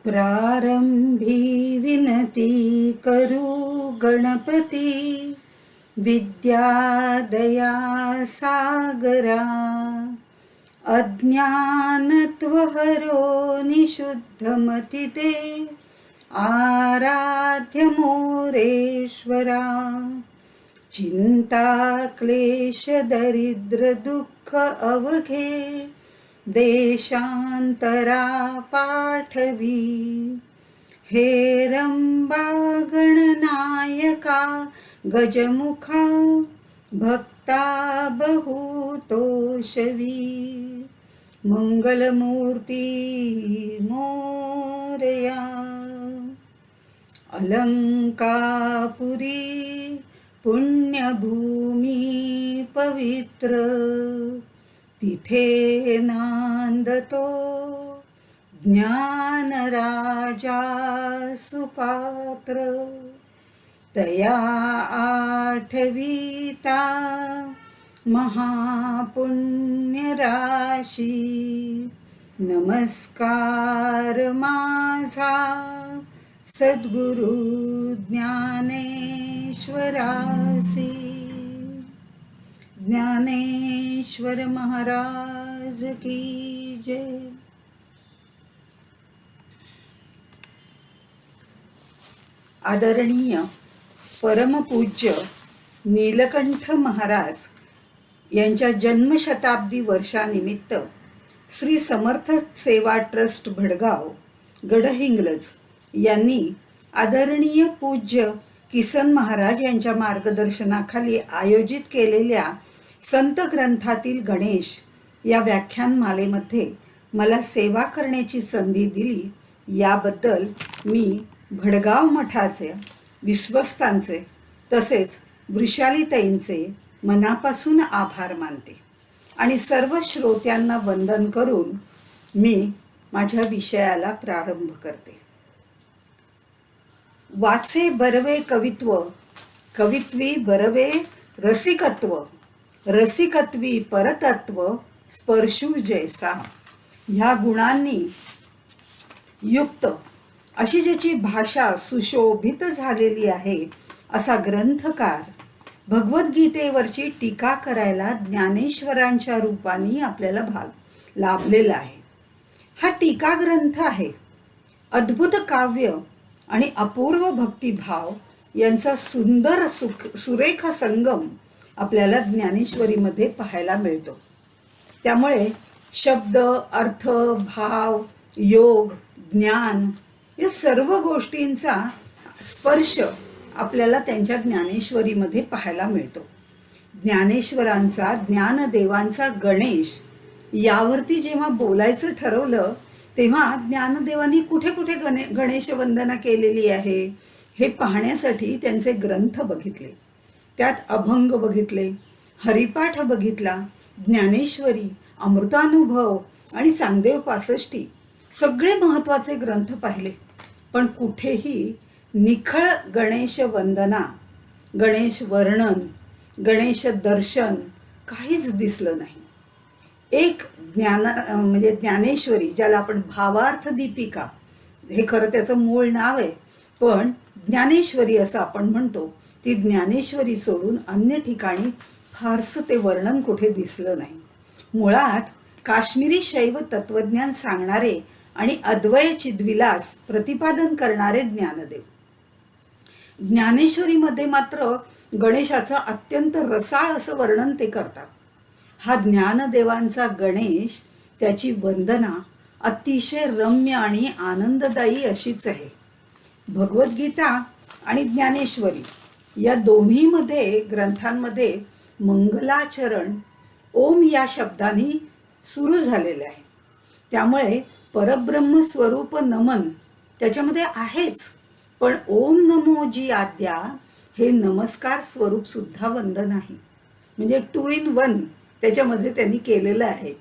प्रारंभी विनती करू गणपती, विद्यादया सागरा. अज्ञानत्वहरो निशुद्धमतिते, आराध्य मोरेश्वरा. चिंता क्लेश दरिद्र दुःख अवघे, देशांतरा पाठवी. हेरंबा गणनायका गजमुखा, भक्ता बहुतोषवी. मंगलमूर्ती मोरया. अलंकापुरी पुण्यभूमी पवित्र, तिथे नांदतो ज्ञानराजा सुपात्र. तया आठवीता महापुण्यराशी, नमस्कार माझा सद्गुरु ज्ञानेश्वरासी. ज्ञानेश्वर महाराज की जय. आदरणीय परमपूज्य नीलकंठ महाराज यांच्या जन्मशताब्दी वर्षानिमित्त श्री समर्थ सेवा ट्रस्ट भडगाव गडहिंग्लज यांनी आदरणीय पूज्य किसन महाराज यांच्या मार्गदर्शनाखाली आयोजित केलेल्या संत ग्रंथातील गणेश या व्याख्यानमालेमध्ये मला सेवा करण्याची संधी दिली, याबद्दल मी भडगाव मठाचे विश्वस्तांचे तसेच वृषालीताईंचे मनापासून आभार मानते आणि सर्व श्रोत्यांना वंदन करून मी माझ्या विषयाला प्रारंभ करते. वाचे बरवे कवित्व, कवित्वी बरवे रसिकत्व, रसिकत्वी परतत्व, स्पर्शू जैसा. ह्या गुणांनी युक्त अशी ज्याची भाषा सुशोभित झालेली आहे असा ग्रंथकार भगवद्गीतेवरची टीका करायला ज्ञानेश्वरांच्या रूपाने आपल्याला लाभलेला आहे. हा टीका ग्रंथ आहे. अद्भुत काव्य आणि अपूर्व भक्तिभाव यांचा सुंदर सुरेख संगम आपल्याला ज्ञानेश्वरीमध्ये पाहायला मिळतो. त्यामुळे शब्द, अर्थ, भाव, योग, ज्ञान या सर्व गोष्टींचा स्पर्श आपल्याला त्यांच्या ज्ञानेश्वरीमध्ये पाहायला मिळतो. ज्ञानेश्वरांचा, ज्ञानदेवांचा गणेश यावरती जेव्हा बोलायचं ठरवलं तेव्हा ज्ञानदेवांनी कुठे कुठे गणेश वंदना केलेली आहे हे पाहण्यासाठी त्यांचे ग्रंथ बघितले. त्यात अभंग बघितले, हरिपाठ बघितला, ज्ञानेश्वरी, अमृतानुभव आणि सांगदेव पासष्टी सगळे महत्वाचे ग्रंथ पाहिले. पण कुठेही निखळ गणेश वंदना, गणेश वर्णन, गणेश दर्शन काहीच दिसलं नाही. एक ज्ञानेश्वरी, ज्याला आपण भावार्थ दीपिका, हे खरं त्याचं मूळ नाव आहे, पण ज्ञानेश्वरी असं आपण म्हणतो, ती ज्ञानेश्वरी सोडून अन्य ठिकाणी फारसं ते वर्णन कुठे दिसलं नाही. मुळात काश्मीरी शैव तत्वज्ञान सांगणारे आणि अद्वय चिद्विलास प्रतिपादन करणारे ज्ञानदेव. ज्ञानेश्वरीमध्ये मात्र गणेशाचं अत्यंत रसाळ असं वर्णन ते करतात. हा ज्ञानदेवांचा गणेश, त्याची वंदना अतिशय रम्य आणि आनंददायी अशीच आहे. भगवद्गीता आणि ज्ञानेश्वरी या दोन्हीमध्ये ग्रंथांमध्ये मंगलाचरण ओम या शब्दाने सुरू झालेले आहे. त्यामुळे परब्रह्म स्वरूप नमन त्याच्यामध्ये आहेच, पण ओम नमो जी आद्या हे नमस्कार स्वरूप सुद्धा वंदन आहे. म्हणजे 2 in 1 त्याच्यामध्ये त्यांनी केलेलं आहे.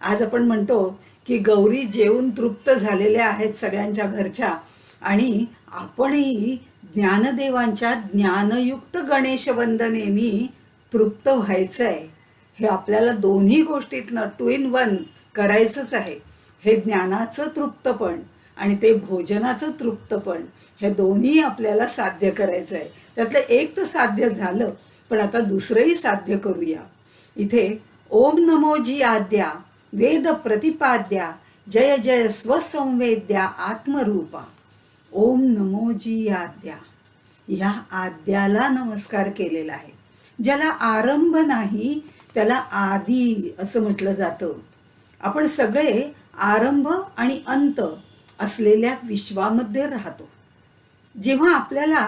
आज आपण म्हणतो की गौरी जेवून तृप्त झालेल्या आहेत सगळ्यांच्या घरच्या, आणि आपणही ज्ञानदेवांच्या ज्ञानयुक्त गणेश वंदनेनी तृप्त व्हायचं आहे. हे आपल्याला दोन्ही गोष्टीतनं 2 in 1 करायचंच आहे. हे ज्ञानाचं तृप्तपण आणि ते भोजनाचं तृप्तपण, हे दोन्ही आपल्याला साध्य करायचं आहे. त्यातलं एक तर साध्य झालं, पण आता दुसरंही साध्य करूया. इथे ओम नमो जी आद्या वेद प्रतिपाद्या जय जय स्वसंवेद्या आत्मरूपा. ओम नमो जी आद्या, ह्या आद्याला नमस्कार केलेला आहे. ज्याला आरंभ नाही त्याला आदी असं म्हटलं जातं. आपण सगळे आरंभ आणि अंत असलेल्या विश्वामध्ये राहतो. जेव्हा आपल्याला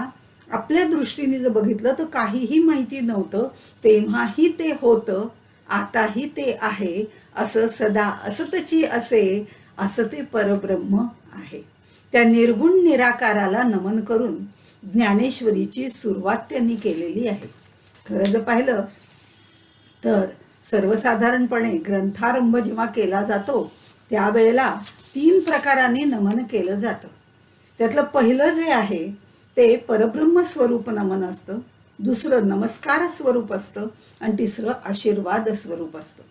आपल्या दृष्टीने जर बघितलं तर काहीही माहिती नव्हतं, तेव्हाही ते होतं, आताही ते आहे, असं सदा असतची असे, असं ते परब्रह्म आहे. त्या निर्गुण निराकाराला नमन करून ज्ञानेश्वरीची सुरुवात त्यांनी केलेली आहे. खरं जर पाहिलं तर सर्वसाधारणपणे ग्रंथारंभ जेव्हा केला जातो त्यावेळेला 3 प्रकारांनी नमन केलं जातं. त्यातलं पहिलं जे आहे ते परब्रह्म स्वरूप नमन असतं, दुसरं नमस्कार स्वरूप असतं आणि तिसरं आशीर्वाद स्वरूप असतं.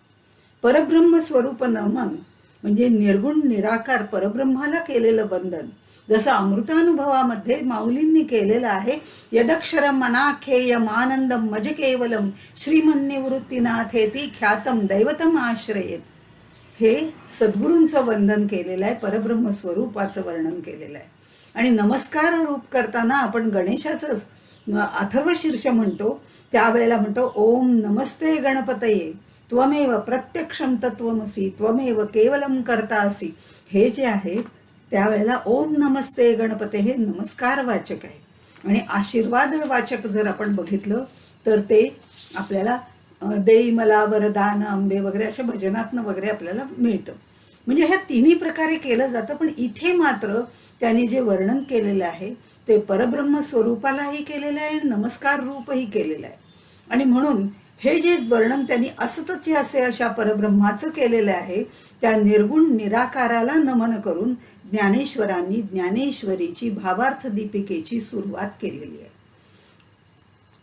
परब्रह्म स्वरूप नमन म्हणजे निर्गुण निराकार परब्रह्माला केलेलं वंदन. जसं अमृतानुभवामध्ये माऊलींनी केलेलं आहे, यदक्षरम अनाख्येयम आनंदम मज केवलम श्रीमन्निवृत्तीनाथेती ख्यातम दैवतम आश्रयेत. हे सद्गुरूंचं वंदन केलेलं आहे, परब्रह्म स्वरूपाचं वर्णन केलेलं आहे. आणि नमस्कार रूप करताना आपण गणेशाचंच अथर्व शीर्ष म्हणतो, त्यावेळेला म्हणतो ओम नमस्ते गणपतये त्वमेव प्रत्यक्षम तत्वमसी त्वमेव केवलम कर्तासी. हे जे आहे त्यावेळेला ओम नमस्ते गणपते हे नमस्कार वाचक आहे. आणि आशीर्वाद वाचक जर आपण बघितलं तर ते आपल्याला देई मला वरदान अंबे वगैरे अशा भजनातनं वगैरे आपल्याला मिळतं. म्हणजे ह्या तिन्ही प्रकारे केलं जातं. पण इथे मात्र त्यांनी जे वर्णन केलेलं आहे ते परब्रह्म स्वरूपालाही केलेलं आहे आणि नमस्कार रूपही केलेलं आहे. आणि म्हणून हे जे वर्णन त्यांनी असतच असे अशा परब्रह्माचं केलेलं आहे, त्या निर्गुण निराकाराला नमन करून ज्ञानेश्वरांनी ज्ञानेश्वरीची भावार्थ दीपिकेची सुरुवात केलेली आहे.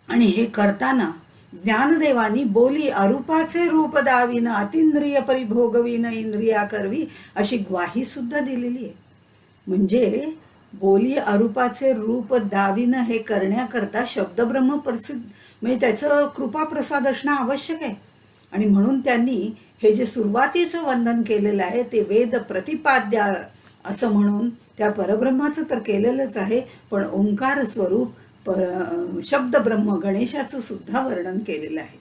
आणि हे करताना ज्ञानदेवानी बोली अरूपाचे रूप दाविन अतिंद्रिय परिभोगविन इंद्रिया करवी अशी ग्वाही सुद्धा दिलेली आहे. म्हणजे बोली अरूपाचे रूप दाविन हे करण्याकरता शब्दब्रह्म प्रसिद्ध म्हणजे त्याचं कृपा प्रसाद असणं आवश्यक आहे. आणि म्हणून त्यांनी हे जे सुरुवातीचं वंदन केलेलं आहे ते वेद प्रतिपाद्या असं म्हणून त्या परब्रह्माचं तर केलेलंच आहे, पण ओंकार स्वरूप शब्दब्रह्म गणेशाचं सुद्धा वर्णन केलेलं आहे.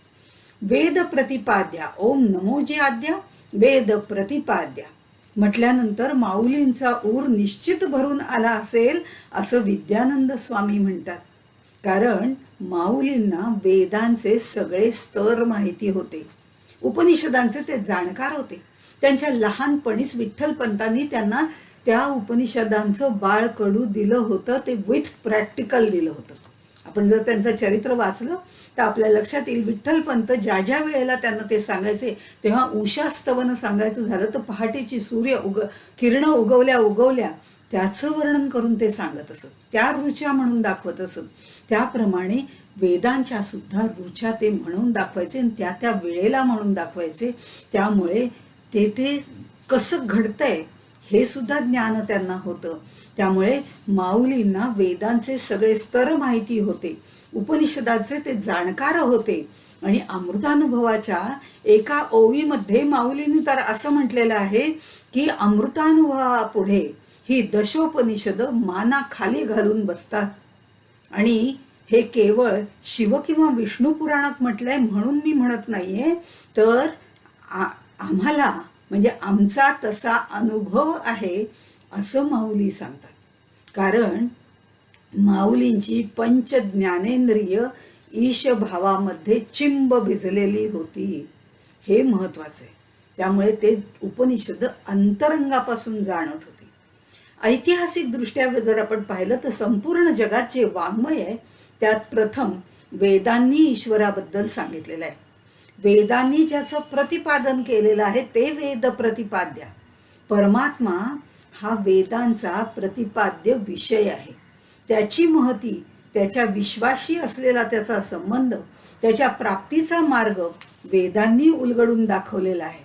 वेद प्रतिपाद्या ओम नमो जी आद्या वेद प्रतिपाद्या म्हटल्यानंतर माऊलींचा ऊर निश्चित भरून आला असेल असं विद्यानंद स्वामी म्हणतात. कारण माऊलींना वेदांचे सगळे स्तर माहिती होते, उपनिषदांचे ते जाणकार होते. त्यांच्या लहानपणीच विठ्ठलपंतांनी त्यांना त्या उपनिषदांचं बाळकडू दिलं होतं, ते विथ प्रॅक्टिकल दिलं होतं. आपण जर त्यांचं चरित्र वाचलं तर आपल्या लक्षात येईल विठ्ठलपंत ज्या ज्या वेळेला त्यांना ते सांगायचे तेव्हा उषास्तवन सांगायचं झालं तर पहाटेची किरणं उगवल्या उगवल्या त्याचं वर्णन करून ते सांगत असत, त्या रुचा म्हणून दाखवत असत. त्याप्रमाणे वेदांच्या सुद्धा रुचा ते म्हणून दाखवायचे आणि त्या त्या वेळेला म्हणून दाखवायचे. त्यामुळे ते कसं घडतंय हे सुद्धा ज्ञान त्यांना होतं. त्यामुळे माऊलींना वेदांचे सगळे स्तर माहिती होते, उपनिषदाचे ते जाणकार होते. आणि अमृतानुभवाच्या एका ओवीमध्ये माऊलींनी तर असं म्हटलेलं आहे की अमृतानुभवापुढे ही दशोपनिषद माना खाली घालून बसतात. आणि हे केवळ शिव किंवा विष्णू पुराणात म्हटलंय म्हणून मी म्हणत नाहीये, तर आम्हाला म्हणजे आमचा तसा अनुभव आहे असं माऊली सांगतात. कारण माऊलींची पंच ज्ञानेंद्रिय ईश भावामध्ये चिंब भिजलेली होती, हे महत्वाचं आहे. त्यामुळे ते उपनिषद अंतरंगापासून जाणत होते. ऐतिहासिक दृष्ट्या जर आपण पाहिलं तर संपूर्ण जगात जे वाङ्मय आहे त्यात प्रथम वेदांनी ईश्वराबद्दल सांगितलेलं आहे. वेदांनी ज्याचं प्रतिपादन केलेलं आहे ते वेद प्रतिपाद्या. परमात्मा हा वेदांचा प्रतिपाद्य विषय आहे. त्याची महती, त्याच्या विश्वाशी असलेला त्याचा संबंध, त्याच्या प्राप्तीचा मार्ग वेदांनी उलगडून दाखवलेला आहे.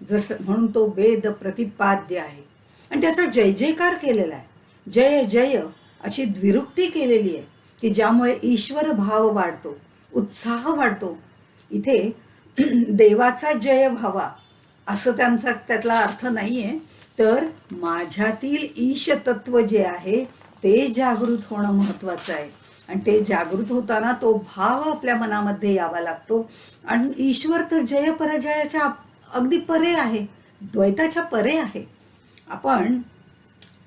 जसं म्हणून तो वेद प्रतिपाद्य आहे. आणि त्याचा जय जयकार केलेला आहे. जय जय अशी द्विरुक्ती केलेली आहे की ज्यामुळे ईश्वर भाव वाढतो, उत्साह वाढतो. इथे देवाचा जय व्हावा असं त्यातला अर्थ नाहीये, तर माझ्यातील ईश तत्व जे आहे ते जागृत होणं महत्वाचं आहे. आणि ते जागृत होताना तो भाव आपल्या मनामध्ये यावा लागतो. आणि ईश्वर तर जय पराजयाच्या अगदी परे आहे, द्वैताच्या परे आहे. आपण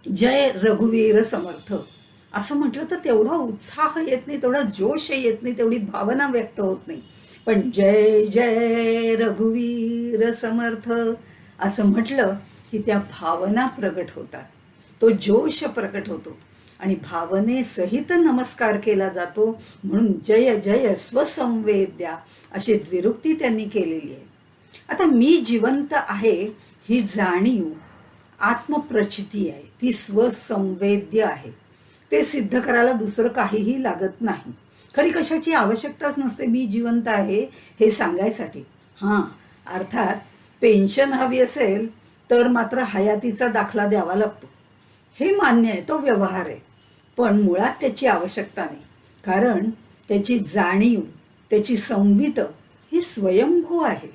जय रघुवीर समर्थ असं म्हटलं तर तेवढा उत्साह येत नाही, तेवढा जोश येत नाही, तेवढी भावना व्यक्त होत नाही. पण जय जय रघुवीर समर्थ असं म्हटलं की त्या भावना प्रगट होतात, तो जोश प्रकट होतो आणि भावनेसहित नमस्कार केला जातो. म्हणून जय जय स्वसंवेद्या अशी द्विरुक्ती त्यांनी केलेली आहे. आता मी जिवंत आहे ही जाणीव आत्मप्रचिती आहे, ती स्वसंवेद्य आहे. ते सिद्ध करायला दुसरं काहीही लागत नाही. खरी कशाची आवश्यकताच नसते मी जिवंत आहे हे सांगायसाठी. अर्थात पेन्शन हवी असेल तर मात्र हयातीचा दाखला द्यावा लागतो, हे मान्य आहे, तो व्यवहार आहे. पण मुळात त्याची आवश्यकता नाही, कारण त्याची जाणीव, त्याची संवित ही स्वयंभू आहे.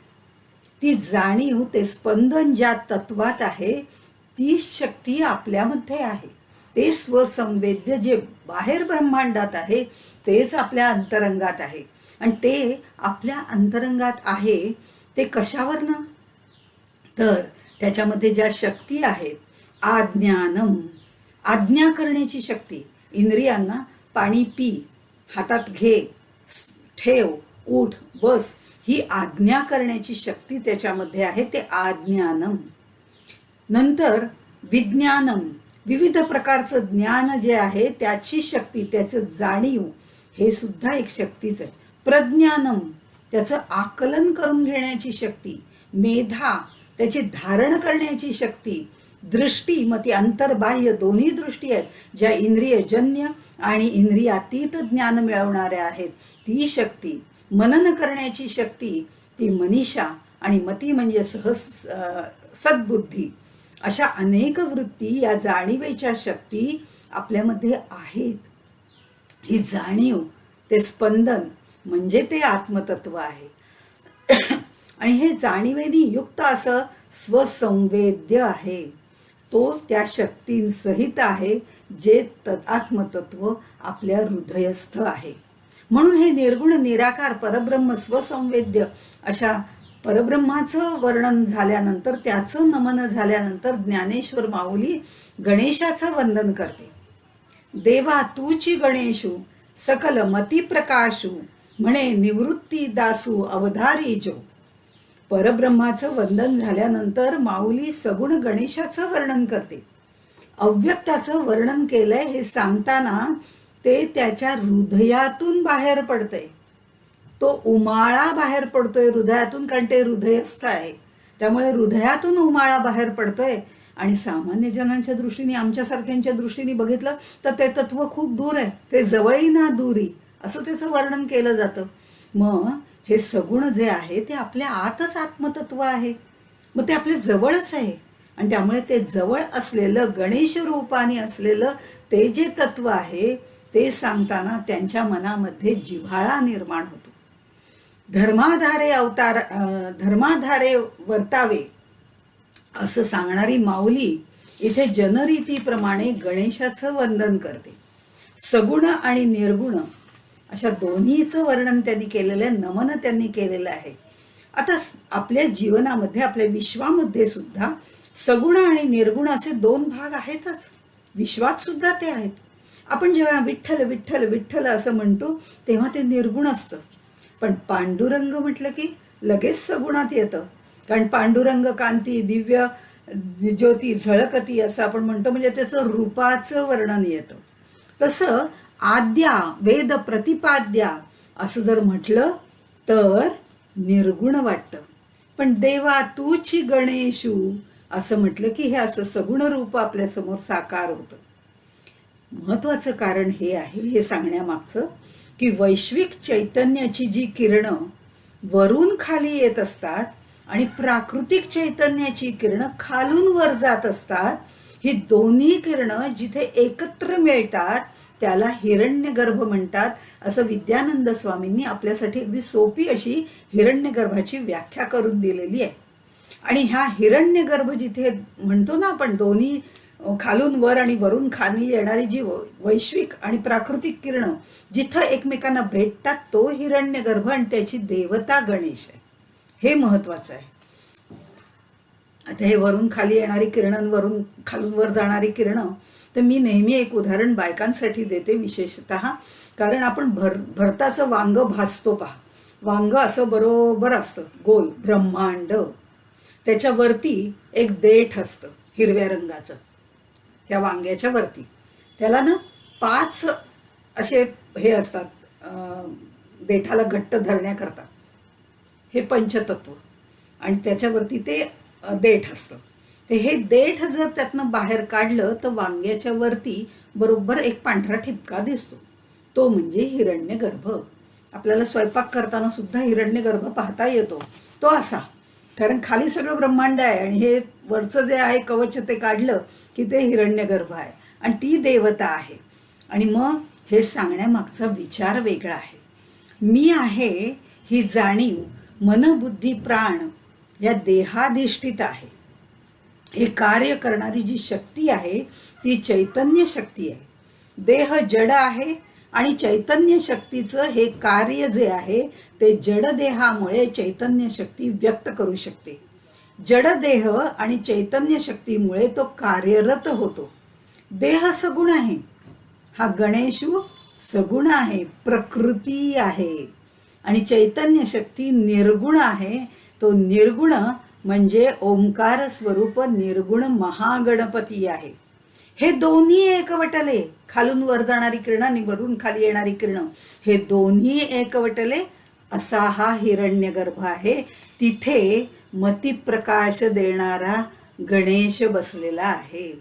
ती जाणीव, ते स्पंदन ज्या तत्वात आहे तीच शक्ती आपल्यामध्ये आहे. ते स्वसंवेद्य जे बाहेर ब्रह्मांडात आहे तेच आपल्या अंतरंगात आहे. आणि ते आपल्या अंतरंगात आहे ते कशावरनं, तर त्याच्यामध्ये ज्या शक्ती आहेत, आज्ञानम, आज्ञा करण्याची शक्ती. इंद्रियांना पाणी पी, हातात घे, ठेव, उठ, बस, ही आज्ञा करण्याची शक्ती त्याच्यामध्ये आहे, ते आज्ञानम. नंतर विज्ञानम, विविध प्रकारचं ज्ञान जे आहे त्याची शक्ती, त्याचं जाणीव, हे सुद्धा एक शक्तीच आहे. प्रज्ञानम, त्याचं आकलन करून घेण्याची शक्ती. मेधा, त्याची धारण करण्याची शक्ती. दृष्टी, मग ती अंतर्बाह्य दोन्ही दृष्टी आहेत, ज्या इंद्रियजन्य आणि इंद्रियातीत ज्ञान मिळवणाऱ्या आहेत, ती शक्ती. मनन करण्याची शक्ती, ती मनीषा, आणि मती म्हणजे सद्बुद्धी. अशा अनेक वृत्ती या जाणीवेच्या शक्ती आपल्यामध्ये आहेत. ही जाणीव, ते स्पंदन म्हणजे ते आत्मतत्व आहे. आणि हे जाणीवेनी युक्त असं स्वसंवेद्य आहे, तो त्या शक्तींसहित आहे जे आत्मतत्व आपल्या हृदयस्थ आहे. म्हणून हे निर्गुण निराकार परब्रह्म स्वसंवेद्य अशा परब्रह्माचं वर्णन झाल्यानंतर, त्याचं नमन झाल्यानंतर ज्ञानेश्वर माऊली गणेशाचं वंदन करते. देवा तूची गणेशू सकल मती प्रकाशू, म्हणे निवृत्ती दासू अवधारी जो. परब्रह्माचं वंदन झाल्यानंतर माऊली सगुण गणेशाचं वर्णन करते. अव्यक्ताचं वर्णन केलंय हे सांगताना ते त्याच्या हृदयातून बाहेर पडतंय. तो उमाळा बाहेर पडतोय हृदयातून, कारण ते हृदयस्थ आहे, त्यामुळे हृदयातून उमाळा बाहेर पडतोय. आणि सामान्य जनांच्या दृष्टीने, आमच्यासारख्यांच्या दृष्टीने बघितलं तर ते तत्व खूप दूर आहे, ते जवळही ना दूरी, असं त्याचं वर्णन केलं जातं. मग हे सगुण जे आहे ते आपल्या आतच आत्मतत्व आहे, मग ते आपल्या जवळच आहे. आणि त्यामुळे ते जवळ असलेलं, गणेश रूपाने असलेलं ते जे तत्व आहे ते सांगताना त्यांच्या मनामध्ये जिव्हाळा निर्माण होतो. धर्माधारे वर्तावे असं सांगणारी माऊली इथे जनरीतीप्रमाणे गणेशाचं वंदन करते. सगुण आणि निर्गुण अशा दोन्हीचं वर्णन त्यांनी केलेलं आहे, नमन त्यांनी केलेलं आहे. आता आपल्या जीवनामध्ये, आपल्या विश्वामध्ये सुद्धा सगुण आणि निर्गुण असे दोन भाग आहेतच. विश्वात सुद्धा ते आहेत. आपण जेव्हा विठ्ठल विठ्ठल विठ्ठल असं म्हणतो तेव्हा ते निर्गुण असतं. पण पांडुरंग म्हटलं की लगेच सगुणात येतं, कारण पांडुरंग कांती दिव्य ज्योती झळकती असं आपण म्हणतो, म्हणजे त्याचं रूपाचं वर्णन येतं. तसं आद्या वेद प्रतिपाद्या असं जर म्हटलं तर निर्गुण वाटतं. पण देवा तूची गणेशू असं म्हटलं की हे असं सगुण रूप आपल्या समोर साकार होतं. महत्वाचं कारण हे आहे, हे सांगण्यामागचं, की वैश्विक चैतन्याची जी किरणं वरून खाली येत असतात आणि प्राकृतिक चैतन्याची किरणं खालून वर जात असतात, ही दोन्ही किरणं जिथे एकत्र मिळतात त्याला हिरण्यगर्भ म्हणतात, असं विद्यानंद स्वामींनी आपल्यासाठी अगदी सोपी अशी हिरण्यगर्भाची व्याख्या करून दिलेली आहे. आणि ह्या हिरण्यगर्भ जिथे म्हणतो ना आपण, दोन्ही खालून वर आणि वरून खाली येणारी जी वैश्विक आणि प्राकृतिक किरणं जिथं एकमेकांना भेटतात तो हिरण्यगर्भ, आणि त्याची देवता गणेश आहे. हे महत्वाचं आहे. आता हे वरून खाली येणारी किरण, वरून खालून वर जाणारी किरणं, तर मी नेहमी एक उदाहरण बायकांसाठी देते विशेषतः. कारण आपण भरताचं वांग भाजतो पहा, वांग असं बरोबर असतं गोल ब्रह्मांड, त्याच्यावरती एक देठ असतं हिरव्या रंगाचं, त्या वांग्याच्या वरती त्याला ना 5 असे हे असतात देठाला घट्ट धरण्याकरता, हे पंचतत्व, आणि त्याच्यावरती ते देठ असतं. ते हे देठ जर त्यातनं बाहेर काढलं तर वांग्याच्या वरती बरोबर एक पांढरा ठिपका दिसतो, तो म्हणजे हिरण्यगर्भ. आपल्याला स्वयंपाक करताना सुद्धा हिरण्यगर्भ पाहता येतो, तो असा. कारण खाली सगळं ब्रह्मांड आहे आणि हे वरचं जे आहे कवच ते काढलं की ते हिरण्यगर्भ आहे आणि ती देवता आहे. आणि मग हे सांगण्यामागचा विचार वेगळा आहे. मी आहे ही जाणीव मन बुद्धी प्राण या देहाधिष्ठित आहे. हे कार्य करणारी जी शक्ती आहे ती चैतन्य शक्ती आहे. देह जड आहे आणि चैतन्य शक्तीचं हे कार्य जे आहे ते जड देहामुळे चैतन्य शक्ती व्यक्त करू शकते. जड देह आणि चैतन्य शक्तीमुळे तो कार्यरत होतो. देह सगुण आहे, हा गणेशू सगुण आहे, प्रकृती आहे. आणि चैतन्य शक्ती निर्गुण आहे, तो निर्गुण म्हणजे ओंकार स्वरूप निर्गुण महागणपती आहे. हे दोन्ही एकवटले, खालून वर जाणारी किरण आणि वरून खाली येणारी किरण, हे दोन्ही एकवटले असा हा हिरण्यगर्भ आहे. तिथे मतिप्रकाश देणारा गणेश बसलेला आहे.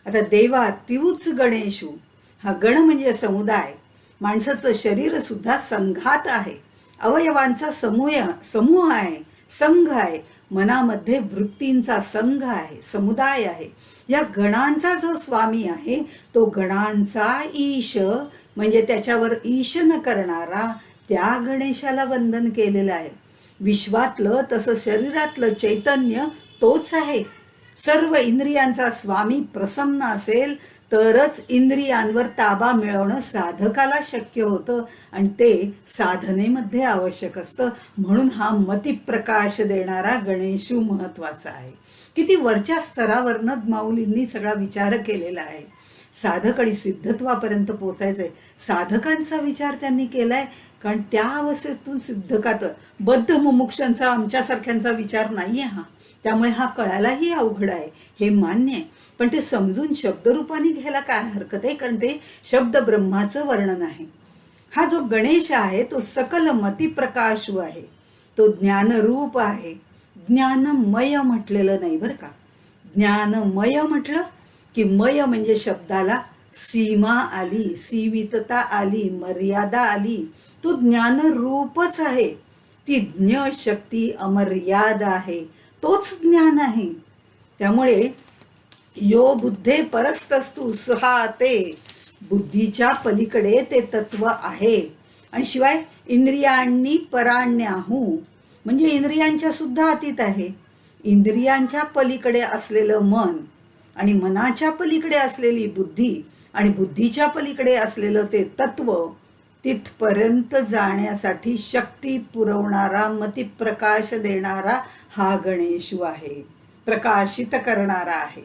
आता देवा तीच गणेशू, हा गण म्हणजे समुदाय. माणसाचं शरीर सुद्धा संघात आहे, अवयवांचा समूह आहे, संघ आहे. मनामध्ये वृत्तींचा संघ आहे, समुदाय आहे. या गणांचा जो स्वामी आहे तो गणांचा ईश, म्हणजे त्याच्यावर ईशन करणारा त्या गणेशाला वंदन केलेलं आहे. विश्वातलं तसं शरीरातलं चैतन्य तोच आहे. सर्व इंद्रियांचा स्वामी प्रसन्न असेल तरच इंद्रियांवर ताबा मिळवणं साधकाला शक्य होतं आणि ते साधनेमध्ये आवश्यक असतं. म्हणून हा मतिप्रकाश देणारा गणेशू महत्वाचा आहे. किती वरच्या स्तरावरनं माऊलींनी सगळा विचार केलेला आहे. साधक आणि सिद्धत्वापर्यंत पोचायचंय, साधकांचा विचार त्यांनी केलाय. कारण त्या अवस्थेतून सिद्धकात बद्ध मुमुक्षांचा आमच्यासारख्यांचा विचार नाहीये हा. त्यामुळे हा कळायलाही अवघड आहे, हे मान्य आहे. पण ते समजून शब्दरूपाने घ्यायला काय हरकत आहे, कारण ते शब्द ब्रह्माचं वर्णन आहे. हा जो गणेश आहे तो सकल मतिप्रकाशू आहे, तो ज्ञानरूप आहे. ज्ञानमय म्हटलेलं नाही बरं का. ज्ञानमय म्हटलं की मय म्हणजे शब्दाला सीमा आली, सीमितता आली, मर्यादा आली. तो ज्ञानरूपच आहे. ती ज्ञ शक्ती अमर्याद आहे, तोच ज्ञान आहे. त्यामुळे यो बुद्धे परस्तस्तु सहा, ते बुद्धीच्या पलीकडे ते तत्व आहे. आणि शिवाय इंद्रियांनी पराण्याहू म्हणजे इंद्रियांच्या सुद्धा अतीत आहे. इंद्रियांच्या पलीकडे असलेलं मन आणि मनाच्या पलीकडे असलेली बुद्धी आणि बुद्धीच्या पलीकडे असलेलं ते तत्व, तिथपर्यंत जाण्यासाठी शक्ती पुरवणारा मतिप्रकाश देणारा हा गणेशू आहे, प्रकाशित करणारा आहे.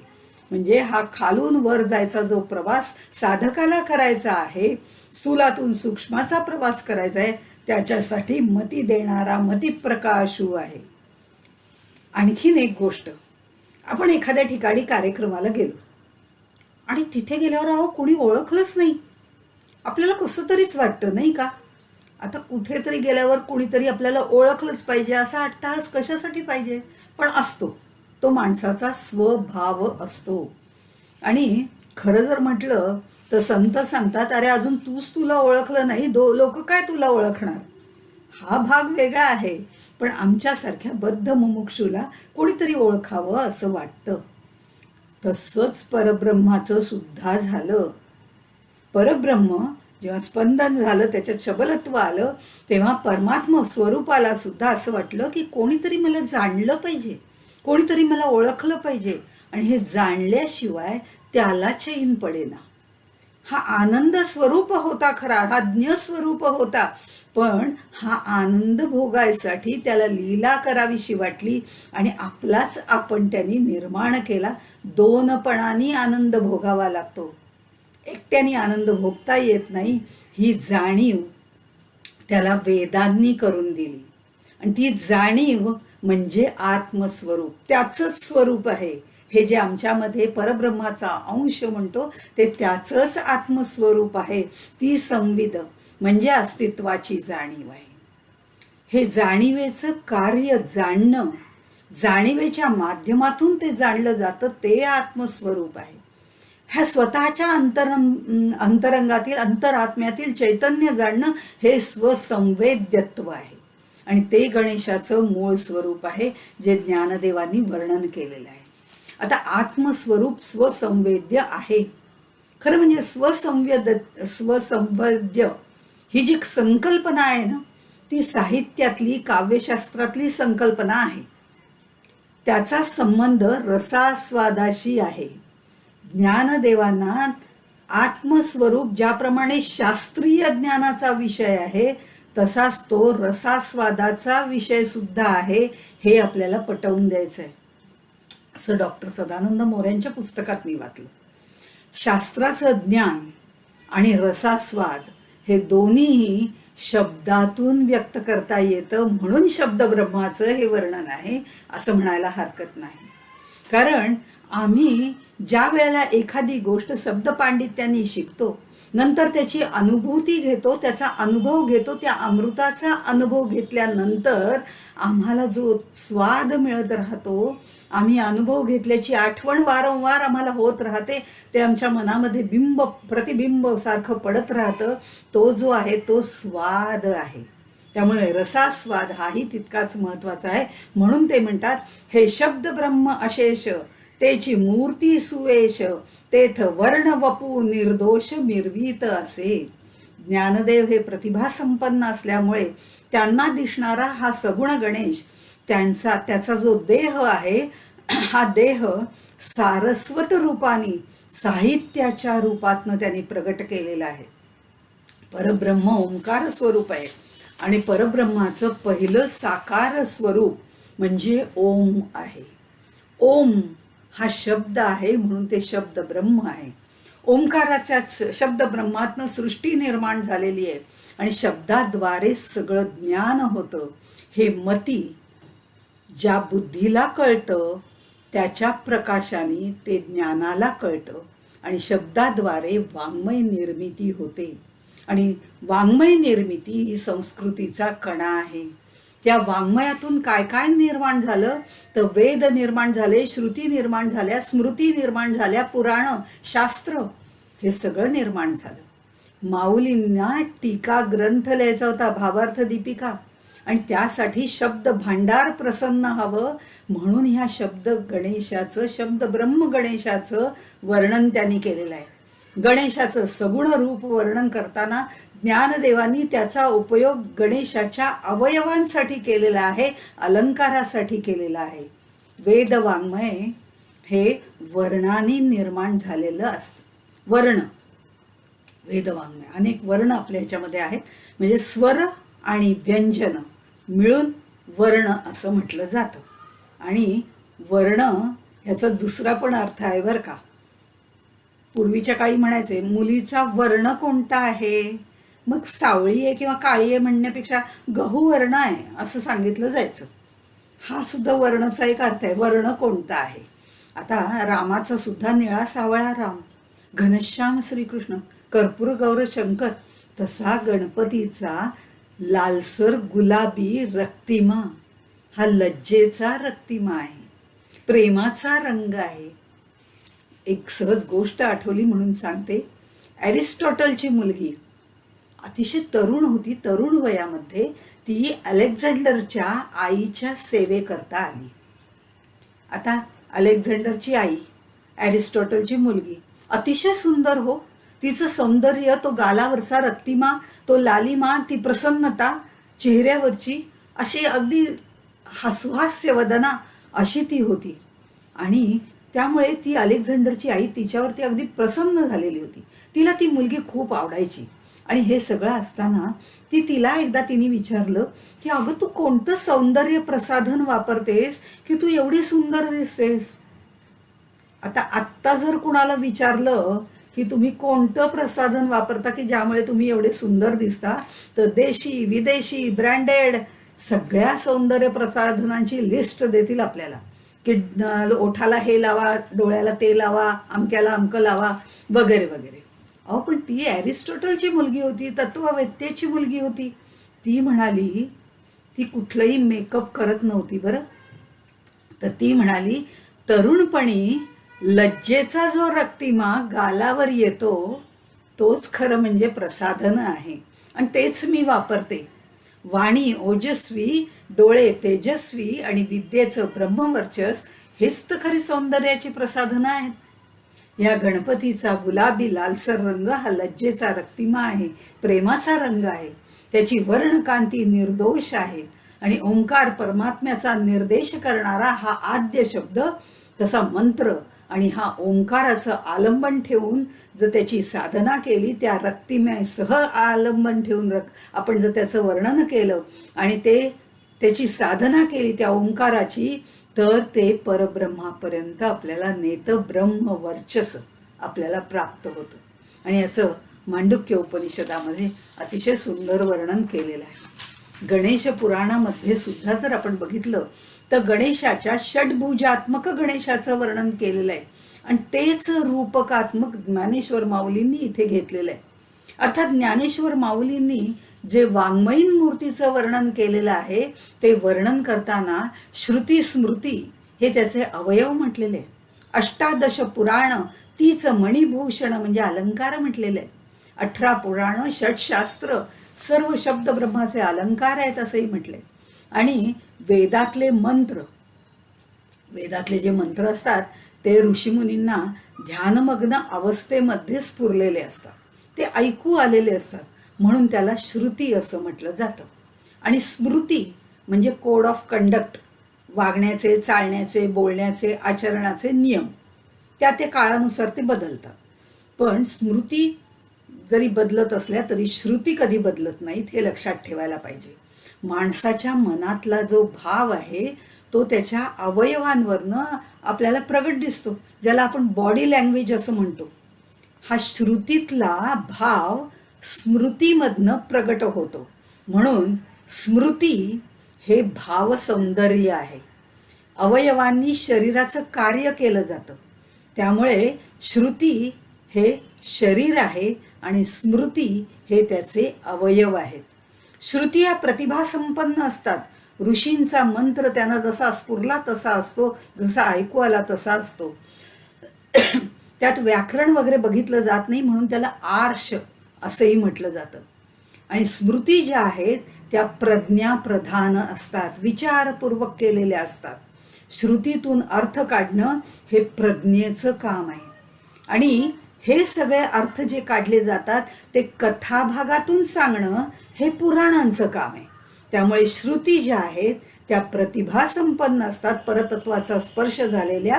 म्हणजे हा खालून वर जायचा जो प्रवास साधकाला करायचा आहे, स्थूलातून सूक्ष्माचा प्रवास करायचा आहे, त्याच्यासाठी मती देणारा मतिप्रकाशू आहे. आणखीन एक गोष्ट, आपण एखाद्या ठिकाणी कार्यक्रमाला गेलो आणि तिथे गेल्यावर कोणी ओळखलंच नाही, आपल्याला कसं तरीच वाटतं नाही का. आता कुठेतरी गेल्यावर कोणीतरी आपल्याला ओळखलंच पाहिजे असा अट्टहास कशासाठी पाहिजे, पण असतो, तो माणसाचा स्वभाव असतो. आणि खरं जर म्हटलं तर संत सांगतात, अरे अजून तूच तुला ओळखलं नाही, लोक काय तुला ओळखणार. हा भाग वेगळा आहे, पण आमच्यासारख्या बद्ध मुमुक्षूला कोणीतरी ओळखावं असं वाटतं. तसंच परब्रह्माचं सुद्धा झालं. परब्रह्म जेव्हा स्पंदन झालं, त्याच्यात शबलत्व आलं, तेव्हा परमात्मा स्वरूपाला सुद्धा असं वाटलं की कोणीतरी मला जाणलं पाहिजे, कोणीतरी मला ओळखलं पाहिजे, आणि हे जाणल्याशिवाय त्याला चैन पडेना. हा आनंद स्वरूप होता खरा, हा ज्ञ स्वरूप होता, पण हा आनंद भोगायसाठी त्याला लीला करावीशी वाटली आणि आपलाच आपण त्यांनी निर्माण केला. दोनपणाने आनंद भोगावा लागतो, एकट्याने आनंद भोगता येत नाही. ही जाणीव त्याला वेदांनी करून दिली, आणि ती जाणीव म्हणजे आत्मस्वरूप, त्याचंच स्वरूप आहे. हे जे आमच्यामध्ये परब्रह्माचा अंश म्हणतो ते त्याचंच आत्मस्वरूप आहे. ती संविद म्हणजे अस्तित्वाची जाणीव आहे. हे जाणीवेचं कार्य जाणणं, जाणीवेच्या माध्यमातून ते जाणलं जातं, ते आत्मस्वरूप आहे. ह्या स्वतःच्या अंतरंगातील अंतरात्म्यातील चैतन्य जाणणं हे स्वसंवेद्यत्व आहे, आणि ते गणेशाचं मूळ स्वरूप आहे, जे ज्ञानदेवांनी वर्णन केलेलं आहे. आता आत्मस्वरूप स्वसंवेद्य आहे. खरं म्हणजे स्वसंवेद्य ही जी संकल्पना आहे ना, ती साहित्यातली काव्यशास्त्रातली संकल्पना आहे. त्याचा संबंध रसास्वादाशी आहे. ज्ञानदेवांना आत्मस्वरूप ज्याप्रमाणे शास्त्रीय ज्ञानाचा विषय आहे, तसाच तो रसास्वादाचा विषय सुद्धा आहे, हे आपल्याला पटवून द्यायचं आहे. असं डॉक्टर सदानंद मोऱ्यांच्या पुस्तकात मी वाचलं. शास्त्राचं ज्ञान आणि रसास्वाद हे दोन्हीही शब्दातून व्यक्त करता येतं, म्हणून शब्द ब्रह्माचं हे वर्णन आहे असं म्हणायला हरकत नाही. कारण आम्ही ज्या वेळेला एखादी गोष्ट शब्द पांडित्याने शिकतो, नंतर त्याची अनुभूती घेतो, त्याचा अनुभव घेतो, त्या अमृताचा अनुभव घेतल्यानंतर आम्हाला जो स्वाद मिळत राहतो, आम्ही अनुभव घेतल्याची आठवण वारंवार आम्हाला होत राहते, ते आमच्या मनामध्ये बिंब प्रतिबिंब सारखं पडत राहतं, तो जो आहे तो स्वाद आहे. त्यामुळे रसास्वाद हाही तितकाच महत्वाचा आहे. म्हणून ते म्हणतात, हे शब्द ब्रह्म अशेष, तेची मूर्ती सुवेश, तेथ वर्ण वपू निर्दोष मिरवीत असे. ज्ञानदेव हे प्रतिभा संपन्न असल्यामुळे त्यांना दिसणारा हा सगुण गणेश, त्याचा जो देह आहे, हा देह सारस्वत रूपाने साहित्याच्या रूपातनं त्यांनी प्रगट केलेला आहे. परब्रह्म ओंकार स्वरूप आहे, आणि परब्रह्माचं पहिलं साकार स्वरूप म्हणजे ओम आहे. ओम हा शब्द आहे, म्हणून ते शब्द ब्रह्म आहे. ओंकाराच्या शब्द ब्रह्मातनं सृष्टी निर्माण झालेली आहे, आणि शब्दाद्वारे सगळं ज्ञान होतं. हे मती ज्या बुद्धीला कळतं, त्याच्या प्रकाशाने ते ज्ञानाला कळतं, आणि शब्दाद्वारे वाङ्मय निर्मिती होते. आणि वाङ्मय निर्मिती ही संस्कृतीचा कणा आहे. त्या वाङ्मयातून काय काय निर्माण झालं, तर वेद निर्माण झाले, श्रुती निर्माण झाल्या, स्मृती निर्माण झाल्या, पुराण शास्त्र हे सगळं निर्माण झालं. माऊलींना टीका ग्रंथ लिहायचा होता, भावार्थ दीपिका, आणि त्यासाठी शब्द भांडार प्रसन्न हवं, म्हणून ह्या शब्द गणेशाचं, शब्द ब्रह्म गणेशाचं वर्णन त्यांनी केलेलं आहे. गणेशाचं सगुण रूप वर्णन करताना ज्ञानदेवांनी त्याचा उपयोग गणेशाच्या अवयवांसाठी केलेला आहे, अलंकारासाठी केलेला आहे. वेद वाङ्मय हे वर्णाने निर्माण झालेलं वर्ण, वेदवाङ्मय अनेक वर्ण आपल्या ह्याच्यामध्ये आहेत, म्हणजे स्वर आणि व्यंजन मिळून वर्ण असं म्हटलं जातं. आणि वर्ण ह्याचा दुसरा पण अर्थ आहे बरं का. पूर्वीच्या काळी म्हणायचे, मुलीचा वर्ण कोणता आहे, मग सावळी आहे किंवा काळी आहे म्हणण्यापेक्षा गहू वर्ण आहे असं सांगितलं जायचं. हा सुद्धा वर्णाचा एक अर्थ आहे, वर्ण कोणता आहे. आता रामाचा सुद्धा निळा सावळा राम, घनश्याम श्रीकृष्ण, कर्पूर गौर शंकर, तसा गणपतीचा लालसर गुलाबी रक्तिमा हा लज्जेचा रक्तिमा आहे, प्रेमाचा रंग आहे. एक सहज गोष्ट आठवली म्हणून सांगते. ॲरिस्टॉटलची मुलगी अतिशय तरुण होती, तरुण वयामध्ये ती अलेक्झांडरच्या आईच्या सेवेकरता आली. आता अलेक्झांडरची आई ॲरिस्टॉटलची मुलगी अतिशय सुंदर हो. तिचं सौंदर्य, तो गालावरचा रक्तिमा, तो लालिमा, ती प्रसन्नता चेहऱ्यावरची, अशी अगदी हास्यहास्य वदना अशी ती होती. आणि त्यामुळे ती अलेक्झांडरची आई तिच्यावरती अगदी प्रसन्न झालेली होती. तिला ती मुलगी खूप आवडायची. आणि हे सगळं असताना तिला एकदा तिने विचारलं की अगं तू कोणतं सौंदर्य प्रसाधन वापरतेस की तू एवढी सुंदर दिसतेस. आत्ता जर कुणाला विचारलं की तुम्ही कोणतं प्रसाधन वापरता की ज्यामुळे तुम्ही एवढे सुंदर दिसता, तर देशी विदेशी ब्रँडेड सगळ्या सौंदर्य प्रसाधनांची लिस्ट देतील आपल्याला की ओठाला हे लावा, डोळ्याला ते लावा, अमक्याला अमकं लावा, वगैरे वगैरे. अहो पण ती ॲरिस्टॉटलची मुलगी होती, तत्ववेत्त्याची मुलगी होती. ती म्हणाली, ती कुठलंही मेकअप करत नव्हती बरं. तर ती म्हणाली, तरुणपणी लज्जेचा जो रक्तिमा गालावर येतो तोच खरं म्हणजे प्रसाधन आहे आणि तेच मी वापरते. वाणी ओजस्वी, डोळे तेजस्वी आणि विद्येचं ब्रह्मवर्चस हेच तर खरी सौंदर्याची प्रसाधनं आहेत. या गणपतीचा गुलाबी लालसर रंग हा लज्जेचा रक्तिमा आहे, प्रेमाचा रंग आहे. त्याची वर्णकांती निर्दोष आहे आणि ओंकार परमात्म्याचा निर्देश करणारा हा आद्य शब्द, तसा मंत्र आणि हा ओंकाराचं आलंबन ठेवून जर त्याची साधना केली, त्या रक्तिम्यासह आलंबन ठेवून आपण जर त्याचं वर्णन केलं आणि त्याची साधना केली त्या ओंकाराची, तर ते परब्रह्मापर्यंत आपल्याला नेतं, ब्रह्म वर्चस आपल्याला प्राप्त होतं. आणि याचं मांडुक्य उपनिषदामध्ये अतिशय सुंदर वर्णन केलेलं आहे. गणेश पुराणामध्ये सुद्धा जर आपण बघितलं तर गणेशाच्या षड्भुजात्मक गणेशाचं वर्णन केलेलं आहे आणि तेच रूपकात्मक ज्ञानेश्वर माऊलींनी इथे घेतलेलं आहे. अर्थात ज्ञानेश्वर माऊलींनी जे वाङ्मयीन मूर्तीचं वर्णन केलेलं आहे ते वर्णन करताना श्रुती स्मृती हे त्याचे अवयव म्हटलेले. 18 पुराण तीच मणिभूषण म्हणजे अलंकार म्हटलेले. 18 पुराण, षटशास्त्र, सर्व शब्द ब्रह्माचे अलंकार आहेत असंही म्हटले. आणि वेदातले मंत्र, वेदातले जे मंत्र असतात ते ऋषीमुनींना ध्यानमग्न अवस्थेमध्ये स्फुरलेले असतात, ते ऐकू आलेले असतात, म्हणून त्याला श्रुती असं म्हटलं जातं. आणि स्मृती म्हणजे कोड ऑफ कंडक्ट, वागण्याचे, चालण्याचे, बोलण्याचे, आचरणाचे नियम, त्या काळानुसार ते बदलतात. पण स्मृती जरी बदलत असल्या तरी श्रुती कधी बदलत नाहीत, हे लक्षात ठेवायला पाहिजे. माणसाच्या मनातला जो भाव आहे तो त्याच्या अवयवांवरनं आपल्याला प्रगट दिसतो, ज्याला आपण बॉडी लँग्वेज असं म्हणतो. हा श्रुतीतला भाव स्मृतीमधनं प्रगट होतो, म्हणून स्मृती हे भाव सौंदर्य आहे. अवयवांनी शरीराचं कार्य केलं जातं, त्यामुळे श्रुती हे शरीर आहे आणि स्मृती हे त्याचे अवयव आहेत. श्रुती या प्रतिभा संपन्न असतात. ऋषींचा मंत्र त्यांना जसा स्फुरला तसा असतो, जसा ऐकू आला तसा असतो. त्यात व्याकरण वगैरे बघितलं जात नाही, म्हणून त्याला आर्ष असंही म्हटलं जातं. आणि स्मृती ज्या आहेत त्या प्रज्ञाप्रधान असतात, विचारपूर्वक केलेल्या असतात. श्रुतीतून अर्थ काढणं हे प्रज्ञेचं काम आहे. आणि हे सगळे अर्थ जे काढले जातात ते कथाभागातून सांगणं हे पुराणांचं काम आहे. त्यामुळे श्रुती ज्या आहेत त्या प्रतिभा संपन्न असतात, परतत्वाचा स्पर्श झालेल्या.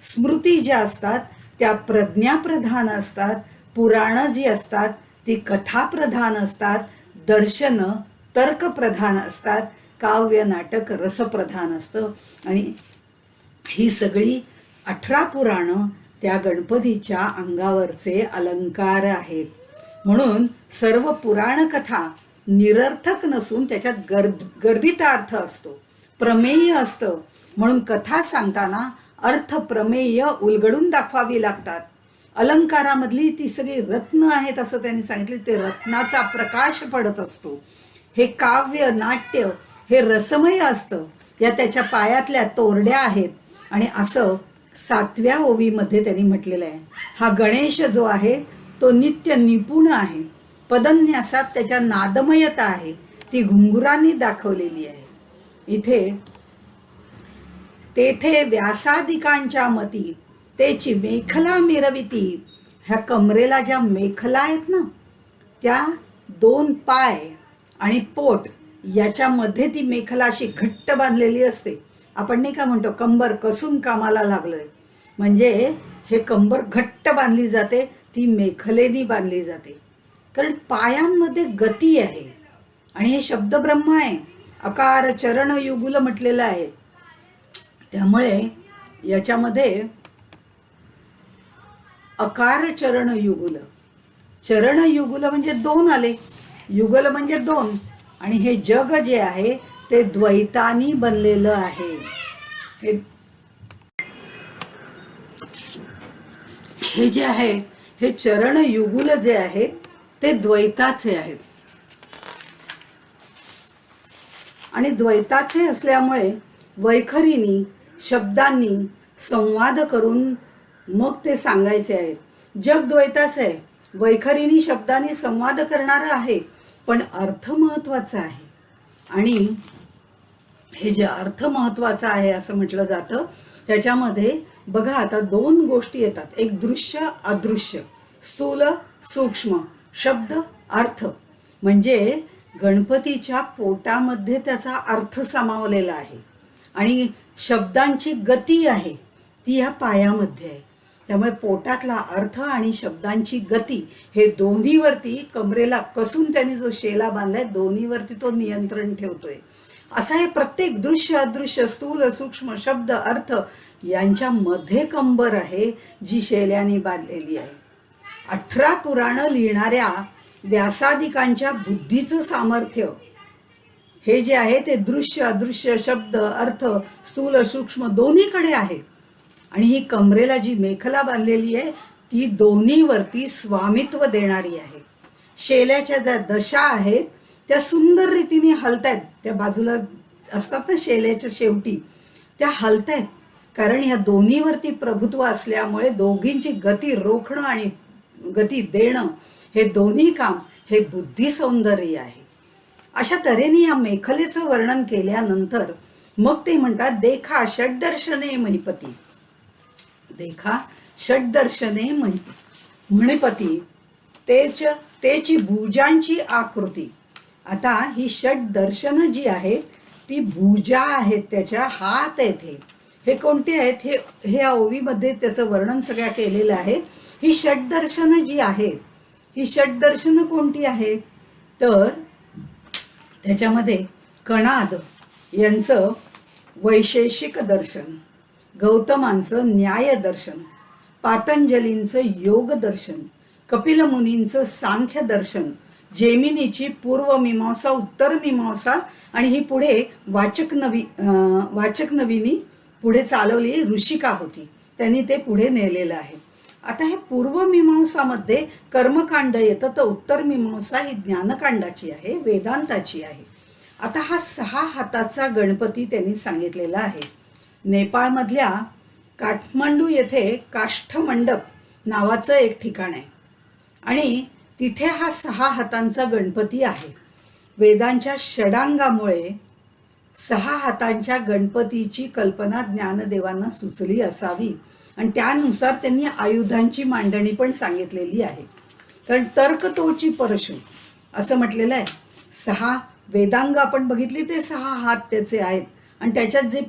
स्मृती ज्या असतात त्या प्रज्ञाप्रधान असतात. पुराणं जी असतात ती कथाप्रधान असतात. दर्शनं तर्कप्रधान असतात. काव्य नाटक रसप्रधान असतं. आणि ही सगळी 18 पुराणं त्या गणपतीच्या अंगावरचे अलंकार आहेत. म्हणून सर्व पुराण कथा निरर्थक नसून त्याच्यात गर्भितार्थ असतो, प्रमेय असतं. म्हणून कथा सांगताना अर्थ प्रमेय उलगडून दाखवावी लागतात. अलंकारामधली ती सगळी रत्न आहेत असं त्यांनी सांगितले, ते रत्नाचा प्रकाश पडत असतो. हे काव्य नाट्य हे रसमय असतं. या त्याच्या पायातल्या तोरड्या आहेत. आणि असं 7व्या ओवीमध्ये त्यांनी म्हटलेलं आहे, हा गणेश जो आहे तो नित्य निपुण आहे. पदन्यासात त्याच्या नादमयता आहे, ती घुंगुरांनी दाखवलेली आहे. इथे तेथे व्यासादिकांच्या मती तेची मेखला मिरविती. ह्या कमरेला ज्या मेखला आहेत ना, त्या 2 पाय आणि पोट याच्यामध्ये ती मेखला अशी घट्ट बांधलेली असते. आपण नाही का म्हणतो कंबर कसून कामाला लागलोय, म्हणजे हे कंबर घट्ट बांधली जाते, ती मेखलेनी बांधली जाते. कारण पायांमध्ये गती आहे आणि हे शब्द ब्रह्म आहे. अकार चरण युगुल म्हटलेलं आहे. त्यामुळे याच्यामध्ये अकार चरण युगुल, चरण युगुल म्हणजे 2 आले, युगल म्हणजे 2. आणि हे जग जे आहे ते द्वैतानी बनलेलं आहे. हे जे आहे, हे चरण युगुल जे आहेत ते द्वैताचे आहेत. आणि द्वैताचे असल्यामुळे वैखरीनी शब्दांनी संवाद करून मग ते सांगायचे आहेत. जग द्वैताचे आहे, वैखरीनी शब्दांनी संवाद करणारं आहे, पण अर्थ महत्वाचा आहे. आणि हे जे अर्थ महत्वाचा आहे असं म्हटलं जातं, त्याच्यामध्ये बघा आता 2 गोष्टी येतात. एक दृश्य अदृश्य, स्थूल सूक्ष्म, शब्द अर्थ. म्हणजे गणपतीच्या पोटामध्ये त्याचा अर्थ सामावलेला आहे आणि शब्दांची गती आहे ती ह्या पायामध्ये आहे. त्यामुळे पोटातला अर्थ आणि शब्दांची गती हे दोन्हीवरती कमरेला कसून त्यांनी जो शेला बांधलाय, दोन्हीवरती तो नियंत्रण ठेवतोय. असा हे प्रत्येक दृश्य अदृश्य स्थूल सूक्ष्म शब्द अर्थ यांच्या मध्ये कंबर आहे जी शेल्याने बांधलेली आहे. 18 पुराणं लिहिणाऱ्या व्यासादिकांच्या बुद्धीचं सामर्थ्य हे जे आहे ते दृश्य अदृश्य शब्द अर्थ स्थूल सूक्ष्म दोन्हीकडे आहे. आणि ही कमरेला जी मेखला बांधलेली आहे ती दोन्हीवरती स्वामित्व देणारी आहे. शेल्याच्या ज्या दशा आहेत त्या सुंदर रीतीने हलतायत. त्या बाजूला असतात ना शेल्याच्या शेवटी, त्या हलतायत. कारण ह्या दोन्हीवरती प्रभुत्व असल्यामुळे दोघींची गती रोखणं आणि गती देणं हे दोन्ही काम हे बुद्धी सौंदर्य आहे. अशा तऱ्हेने या मेखलेचं वर्णन केल्यानंतर मग ते म्हणतात देखा षड्दर्शने महिपती. देखा षड्दर्शने मणिपती तेची भुजांची आकृती. आता ही षड्दर्शन जी आहेत ती भुजा आहेत, त्याच्या हात आहेत. हे कोणते आहेत? हे ओवीमध्ये त्याचं वर्णन सगळ्या केलेलं आहे. ही षड्दर्शन जी आहेत, ही षड्दर्शन कोणती आहेत? तर त्याच्यामध्ये कणाद यांचं वैशेषिक दर्शन, गौतमांचं न्याय दर्शन, पातंजलींचं योग दर्शन, कपिल मुनींचं सांख्य दर्शन, जेमिनीची पूर्व मीमांसा उत्तर मीमांसा आणि ही पुढे वाचक नवीनी पुढे चालवली ऋषिका होती, त्यांनी ते पुढे नेलेलं आहे. आता हे पूर्व मीमांसामध्ये कर्मकांड येतं, तर उत्तर मीमांसा ही ज्ञानकांडाची आहे, वेदांताची आहे. आता हा 6 हाताचा गणपती त्यांनी सांगितलेला आहे. नेपाळमधल्या काठमांडू येथे काष्ठमंडप नावाचं एक ठिकाण आहे आणि तिथे हा 6 हातांचा गणपती आहे. वेदांच्या षडांगामुळे 6 हातांच्या गणपतीची कल्पना ज्ञानदेवांना सुचली असावी आणि त्यानुसार त्यांनी आयुधांची मांडणी पण सांगितलेली आहे. कारण तर्कतोची परशु असं म्हटलेलं आहे. 6 वेदांग आपण बघितली ते 6 हात त्याचे आहेत आणि त्याच्यात जे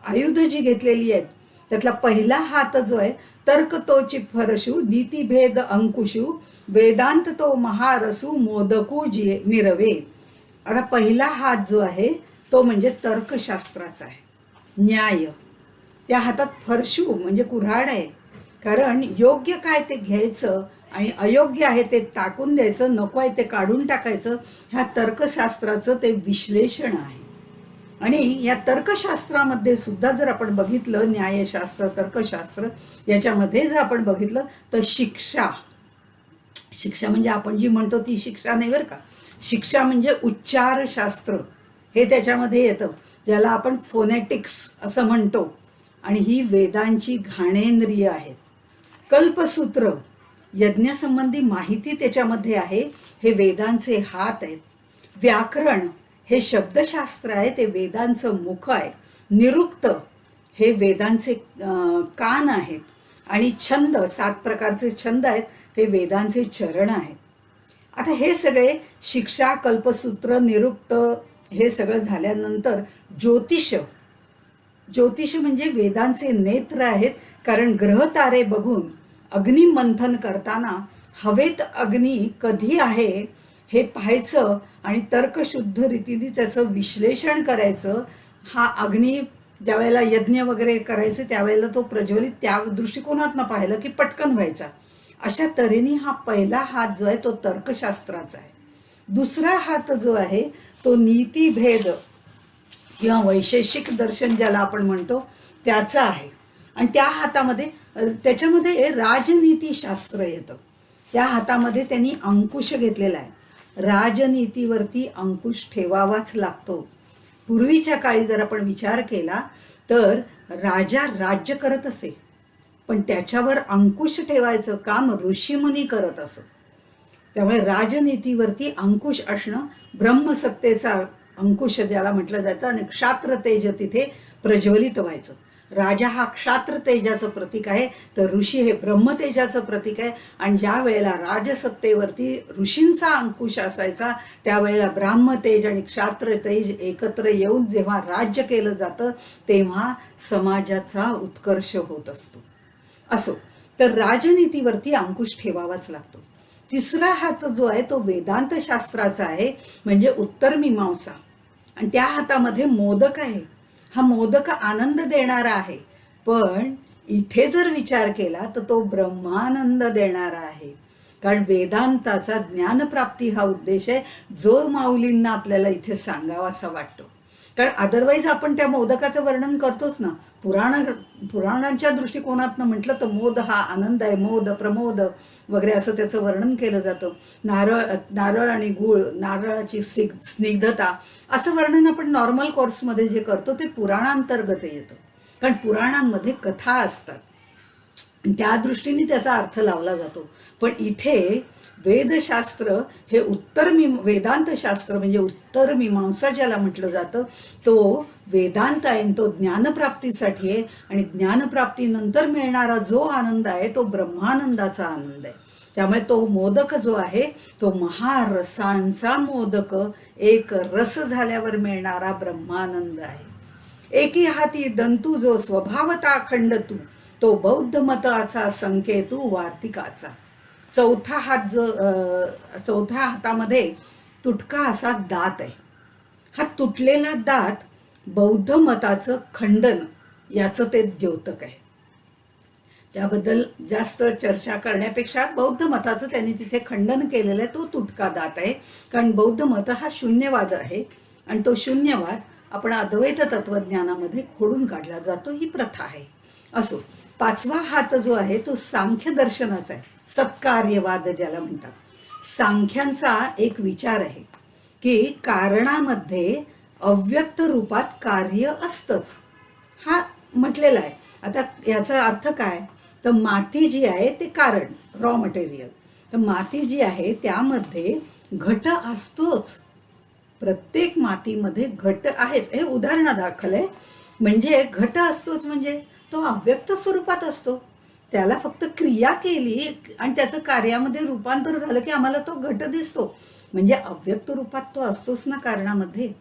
आयुध जी घेतलेली आहेत त्यातला पहिला हात जो आहे तर्कतोची फरशु नीतिभेद अंकुशु वेदांत तो महारसू मोदकू जी मिरवे. आता पहिला हात जो आहे तो म्हणजे तर्कशास्त्राचा आहे, न्याय. त्या हातात फरशू म्हणजे कुऱ्हाड आहे, कारण योग्य काय ते घ्यायचं आणि अयोग्य आहे ते टाकून द्यायचं, नको आहे ते काढून टाकायचं. ह्या तर्कशास्त्राचं ते विश्लेषण आहे. आणि या तर्कशास्त्रामध्ये सुद्धा जर आपण बघितलं, न्यायशास्त्र तर्कशास्त्र याच्यामध्ये जर आपण बघितलं तर शिक्षा म्हणजे आपण जी म्हणतो ती शिक्षा नाही बरं का. शिक्षा म्हणजे उच्चारशास्त्र हे त्याच्यामध्ये येतं, ज्याला आपण फोनेटिक्स असं म्हणतो. आणि ही वेदांची घाणेंद्रिय आहेत. कल्पसूत्र यज्ञसंबंधी माहिती त्याच्यामध्ये आहे, हे वेदांचे हात आहेत. व्याकरण हे शब्दशास्त्र आहे, ते वेदांचं मुख आहे. निरुक्त हे वेदांचे कान आहेत. आणि छंद, 7 प्रकारचे छंद आहेत ते वेदांचे चरण आहेत. आता हे सगळे शिक्षा, कल्पसूत्र, निरुक्त हे सगळं झाल्यानंतर ज्योतिष, ज्योतिष म्हणजे वेदांचे नेत्र आहेत. कारण ग्रह तारे बघून अग्निमंथन करताना हवेत अग्नी कधी आहे हे पाहायचं आणि तर्कशुद्ध रीतीने त्याचं विश्लेषण करायचं. हा अग्नी ज्या वेळेला यज्ञ वगैरे करायचे त्यावेळेला तो प्रज्वलित त्या दृष्टिकोनातनं पाहिलं की पटकन व्हायचा. अशा तऱ्हेने हा पहिला हात जो आहे तो तर्कशास्त्राचा आहे. दुसरा हात जो आहे तो नीतिभेद किंवा वैशेषिक दर्शन ज्याला आपण म्हणतो त्याचा आहे. आणि त्या हातामध्ये, त्याच्यामध्ये राजनीतीशास्त्र येतं. त्या हातामध्ये त्यांनी अंकुश घेतलेला आहे. राजनीतीवरती अंकुश ठेवावाच लागतो. पूर्वीच्या काळी जर आपण विचार केला तर राजा राज्य करत असे, पण त्याच्यावर अंकुश ठेवायचं काम ऋषीमुनी करत असत. त्यामुळे राजनीतीवरती अंकुश असणं ब्रह्मसत्तेचा अंकुश ज्याला म्हटलं जातं आणि क्षात्र तेज तिथे प्रज्वलित व्हायचं. राजा हा क्षात्र तेजाचं प्रतीक आहे, तर ऋषी हे ब्रह्मतेजाचं प्रतीक आहे. आणि ज्या वेळेला राजसत्तेवरती ऋषींचा अंकुश असायचा त्यावेळेला ब्राह्मतेज आणि क्षात्र तेज एकत्र येऊन जेव्हा राज्य केलं जातं तेव्हा समाजाचा उत्कर्ष होत असतो. असो, तर राजनीतीवरती अंकुश ठेवावाच लागतो. तिसरा हात जो आहे तो वेदांत शास्त्राचा आहे, म्हणजे उत्तर मीमांसा. आणि त्या हातामध्ये मोदक आहे. हा मोदक आनंद देणारा आहे, पण इथे जर विचार केला तर तो ब्रह्मानंद देणारा आहे. कारण वेदांताचा ज्ञानप्राप्ती हा उद्देश आहे, जो माऊलींना आपल्याला इथे सांगावासा वाटतो. कारण अदरवाईज आपण त्या मोदकाचं वर्णन करतोच ना. पुराणांच्या दृष्टिकोनातनं म्हटलं तर मोद हा आनंद आहे, मोद प्रमोद वगैरे असं त्याचं वर्णन केलं जातं. नारळ आणि गूळ, नारळाची स्निग्धता असं वर्णन आपण नॉर्मल कोर्समध्ये जे करतो ते पुराणांतर्गत येतं. कारण पुराणांमध्ये कथा असतात, त्या दृष्टीने त्याचा अर्थ लावला जातो. पण इथे वेदशास्त्र हे वेदांत शास्त्र म्हणजे उत्तर मीमांसा ज्याला म्हटलं जातं तो वेदांत आहे, तो ज्ञानप्राप्तीसाठी आहे. आणि ज्ञानप्राप्तीनंतर मिळणारा जो आनंद आहे तो ब्रह्मानंदाचा आनंद आहे. त्यामुळे तो मोदक जो आहे तो महारसांचा मोदक, एक रस झाल्यावर मिळणारा ब्रह्मानंद आहे. एकी हाती दंतू जो स्वभावता खंडतू, तो बौद्ध मताचा संकेतू वार्तिकाचा. चौथा हातामध्ये तुटका असा दात आहे. हा तुटलेला दात बौद्ध मताचं खंडन याचं ते द्योतक आहे. त्याबद्दल जास्त चर्चा करण्यापेक्षा बौद्ध मताचं त्यांनी तिथे खंडन केलेलं आहे. तो तुटका दात आहे, कारण बौद्ध मत हा शून्यवाद आहे आणि तो शून्यवाद आपण अद्वैत तत्वज्ञानामध्ये खोडून काढला जातो, ही प्रथा आहे. असो, पाचवा हात जो आहे तो सांख्य दर्शनाचा आहे, सत्कार्यवाद ज्याला म्हणतात. सांख्यांचा एक विचार आहे की कारणामध्ये अव्यक्त रूपात कार्य असतंच, हा म्हटलेला आहे. आता याचा अर्थ काय, तर माती जी आहे ते कारण, रॉ मटेरियल. तर माती जी आहे त्यामध्ये घट असतोच, प्रत्येक मातीमध्ये घट आहेच. हे उदाहरणादाखल आहे. म्हणजे घट असतोच म्हणजे तो अव्यक्त स्वरूपात असतो. त्याला फक्त क्रिया केली आणि त्याचं कार्यामध्ये रूपांतर झालं की आम्हाला तो घट दिसतो. म्हणजे अव्यक्त रूपात तो असतोच ना कारणामध्ये.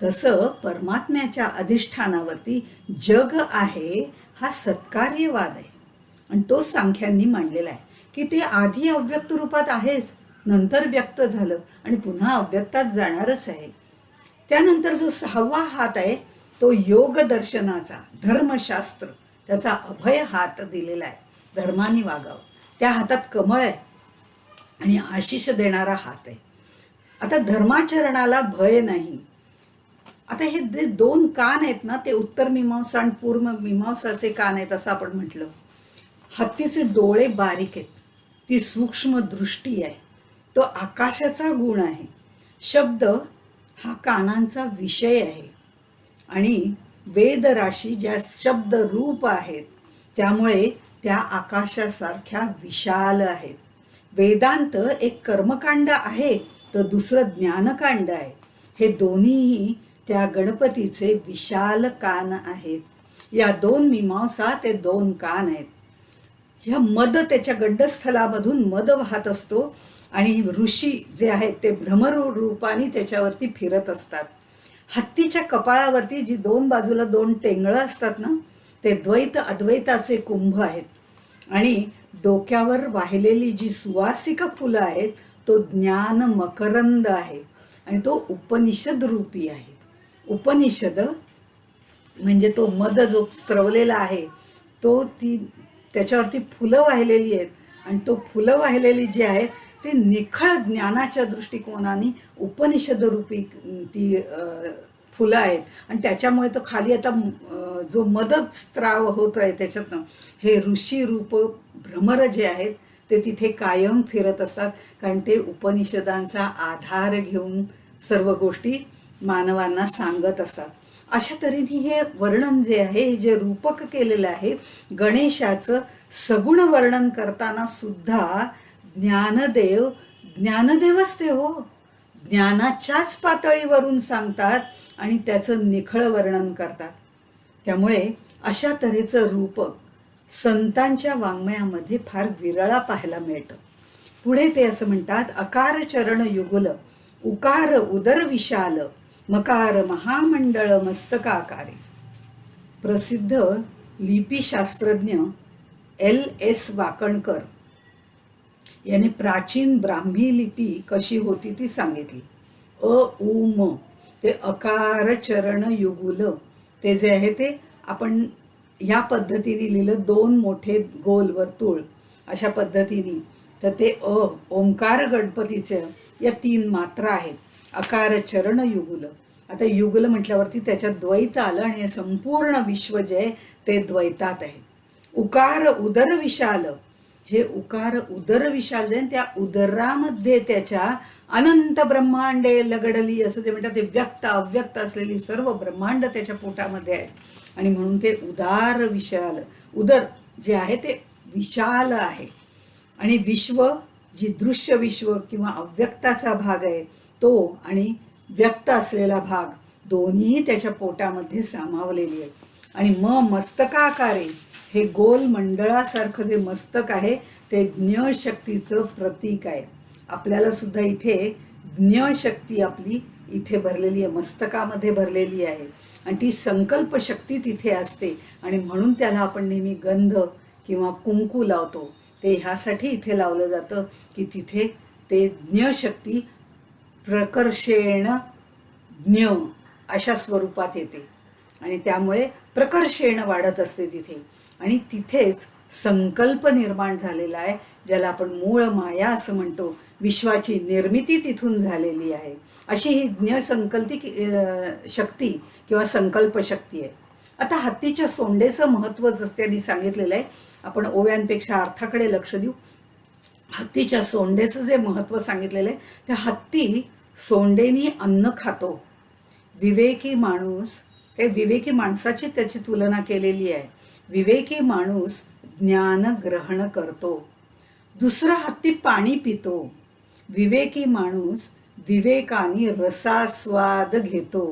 तसं परमात्म्याच्या अधिष्ठानावरती जग आहे हा सत्कार्यवाद आहे. आणि तो सांख्यांनी मांडलेला आहे की ते आधी अव्यक्त रूपात आहेच, नंतर व्यक्त झालं आणि पुन्हा अव्यक्तात जाणारच आहे. त्यानंतर जो सहावा हात आहे तो योग दर्शनाचा, धर्मशास्त्र, त्याचा अभय हात दिलेला आहे, धर्माने वागावं. त्या हातात कमळ आहे आणि आशिष देणारा हात आहे. आता धर्माचरणाला भय नाही. आता हे जे दोन कान आहेत ना ते उत्तर मीमांसा आणि पूर्व मीमांसाचे कान आहेत असं आपण म्हटलं. हत्तीचे डोळे बारीक आहेत, ती सूक्ष्म दृष्टी आहे, तो आकाशाचा गुण आहे. शब्द हा कानांचा विषय आहे आणि वेदराशी ज्या शब्द रूप आहेत त्यामुळे त्या आकाशासारख्या विशाल आहेत. वेदांत एक कर्मकांड आहे तर दुसरं ज्ञानकांड आहे. हे दोन्हीही त्या गणपतीचे विशाल कान आहेत. या दोन मीमांसा ते दोन कान आहेत. ह्या मद त्याच्या गंडस्थलामधून मद वाहत असतो आणि ऋषी जे आहेत ते भ्रमर रूपाने त्याच्यावरती फिरत असतात. हत्तीच्या कपाळावरती जी दोन बाजूला दोन टेंगळं असतात ना, ते द्वैत अद्वैताचे कुंभ आहेत. आणि डोक्यावर वाहिलेली जी सुवासिक फुलं आहेत तो ज्ञान मकरंद आहे आणि तो उपनिषद रूपी आहे. उपनिषद म्हणजे तो मद जो स्त्रवलेला आहे तो त्याच्यावरती फुलं वाहिलेली आहेत आणि तो फुलं वाहिलेली जी आहेत ते निखळ ज्ञानाच्या दृष्टिकोनाने उपनिषद रूपी ती फुलं आहेत. आणि त्याच्यामुळे तो खाली आता जो मद स्त्राव होत आहे त्याच्यातनं हे ऋषी रूप भ्रमर जे आहेत ते तिथे कायम फिरत असतात, कारण ते उपनिषदांचा आधार घेऊन सर्व गोष्टी मानवांना सांगत असतात. अशा तऱ्हेने हे वर्णन जे आहे, जे रूपक केलेलं आहे गणेशाचं, सगुण वर्णन करताना सुद्धा ज्ञानदेवच ते हो, ज्ञानाच्याच पातळीवरून सांगतात आणि त्याचं निखळ वर्णन करतात. त्यामुळे अशा तऱ्हेचं रूपक संतांच्या वाङ्मयामध्ये फार विरळा पाहायला मिळतं. पुढे ते असं म्हणतात, अकार चरण युगुल, उकार उदर विशाल, मकार महामंडळ मस्तकाकारे. प्रसिद्ध लिपीशास्त्रज्ञ L.S. वाकणकर याने प्राचीन ब्राह्मी लिपी कशी होती ती सांगितली. अ उ म ते अकार चरण युगुल ते जे आहे ते आपण ह्या पद्धतीने लिहिलं, दोन मोठे गोल वर्तुळ अशा पद्धतीने. तर ते ओंकार गणपतीचे या 3 मात्रा आहेत. अकार चरण युगुल. आता युगल म्हटल्यावरती त्याच्यात द्वैत आलं आणि संपूर्ण विश्व जे आहे ते द्वैतात आहे. उकार उदर विशाल, हे उकार उदर विशाल जे त्या उदरामध्ये त्याच्या अनंत ब्रह्मांडे लगडली असं ते म्हणतात. ते व्यक्त अव्यक्त असलेली सर्व ब्रह्मांड त्याच्या पोटामध्ये आहेत आणि म्हणून ते उदार विशाल. उदर जे आहे ते विशाल आहे आणि विश्व जी दृश्य विश्व किंवा अव्यक्ताचा भाग आहे तो आणि व्यक्त असलेला भाग दोन्ही त्याच्या पोटामध्ये सामावलेली आहे. आणि मस्तकाकारे, हे गोल मंडळासारखं जे मस्तक आहे ते ज्ञशक्तीचं प्रतीक आहे. आपल्याला सुद्धा इथे ज्ञशक्ती आपली इथे भरलेली आहे, मस्तकामध्ये भरलेली आहे आणि ती संकल्प शक्ती तिथे असते आणि म्हणून त्याला आपण नेहमी गंध किंवा कुंकू लावतो. ते ह्यासाठी इथे लावलं जातं की तिथे ते ज्ञशक्ती प्रकर्षेण ज्ञ अशा स्वरूपात येते आणि त्यामुळे प्रकर्षेण वाढत असते तिथे. आणि तिथेच संकल्प निर्माण झालेला आहे, ज्याला आपण मूळ माया असं म्हणतो. विश्वाची निर्मिती तिथून झालेली आहे. अशी ही ज्ञसंकल्पी शक्ती किंवा संकल्प शक्ती आहे. आता हत्तीच्या सोंडेचं महत्त्व त्यांनी सांगितलेलं आहे. आपण ओव्यांपेक्षा अर्थाकडे लक्ष देऊ. हत्तीच्या सोंडेचं जे महत्त्व सांगितलेलं आहे, त्या हत्ती सोंडेनी अन्न खातो. विवेकी माणूस, ते विवेकी माणसाची त्याची तुलना केलेली आहे. विवेकी माणूस ज्ञान ग्रहण करतो. दुसरा हत्ती पाणी पितो. विवेकी माणूस विवेकाने रसास्वाद घेतो.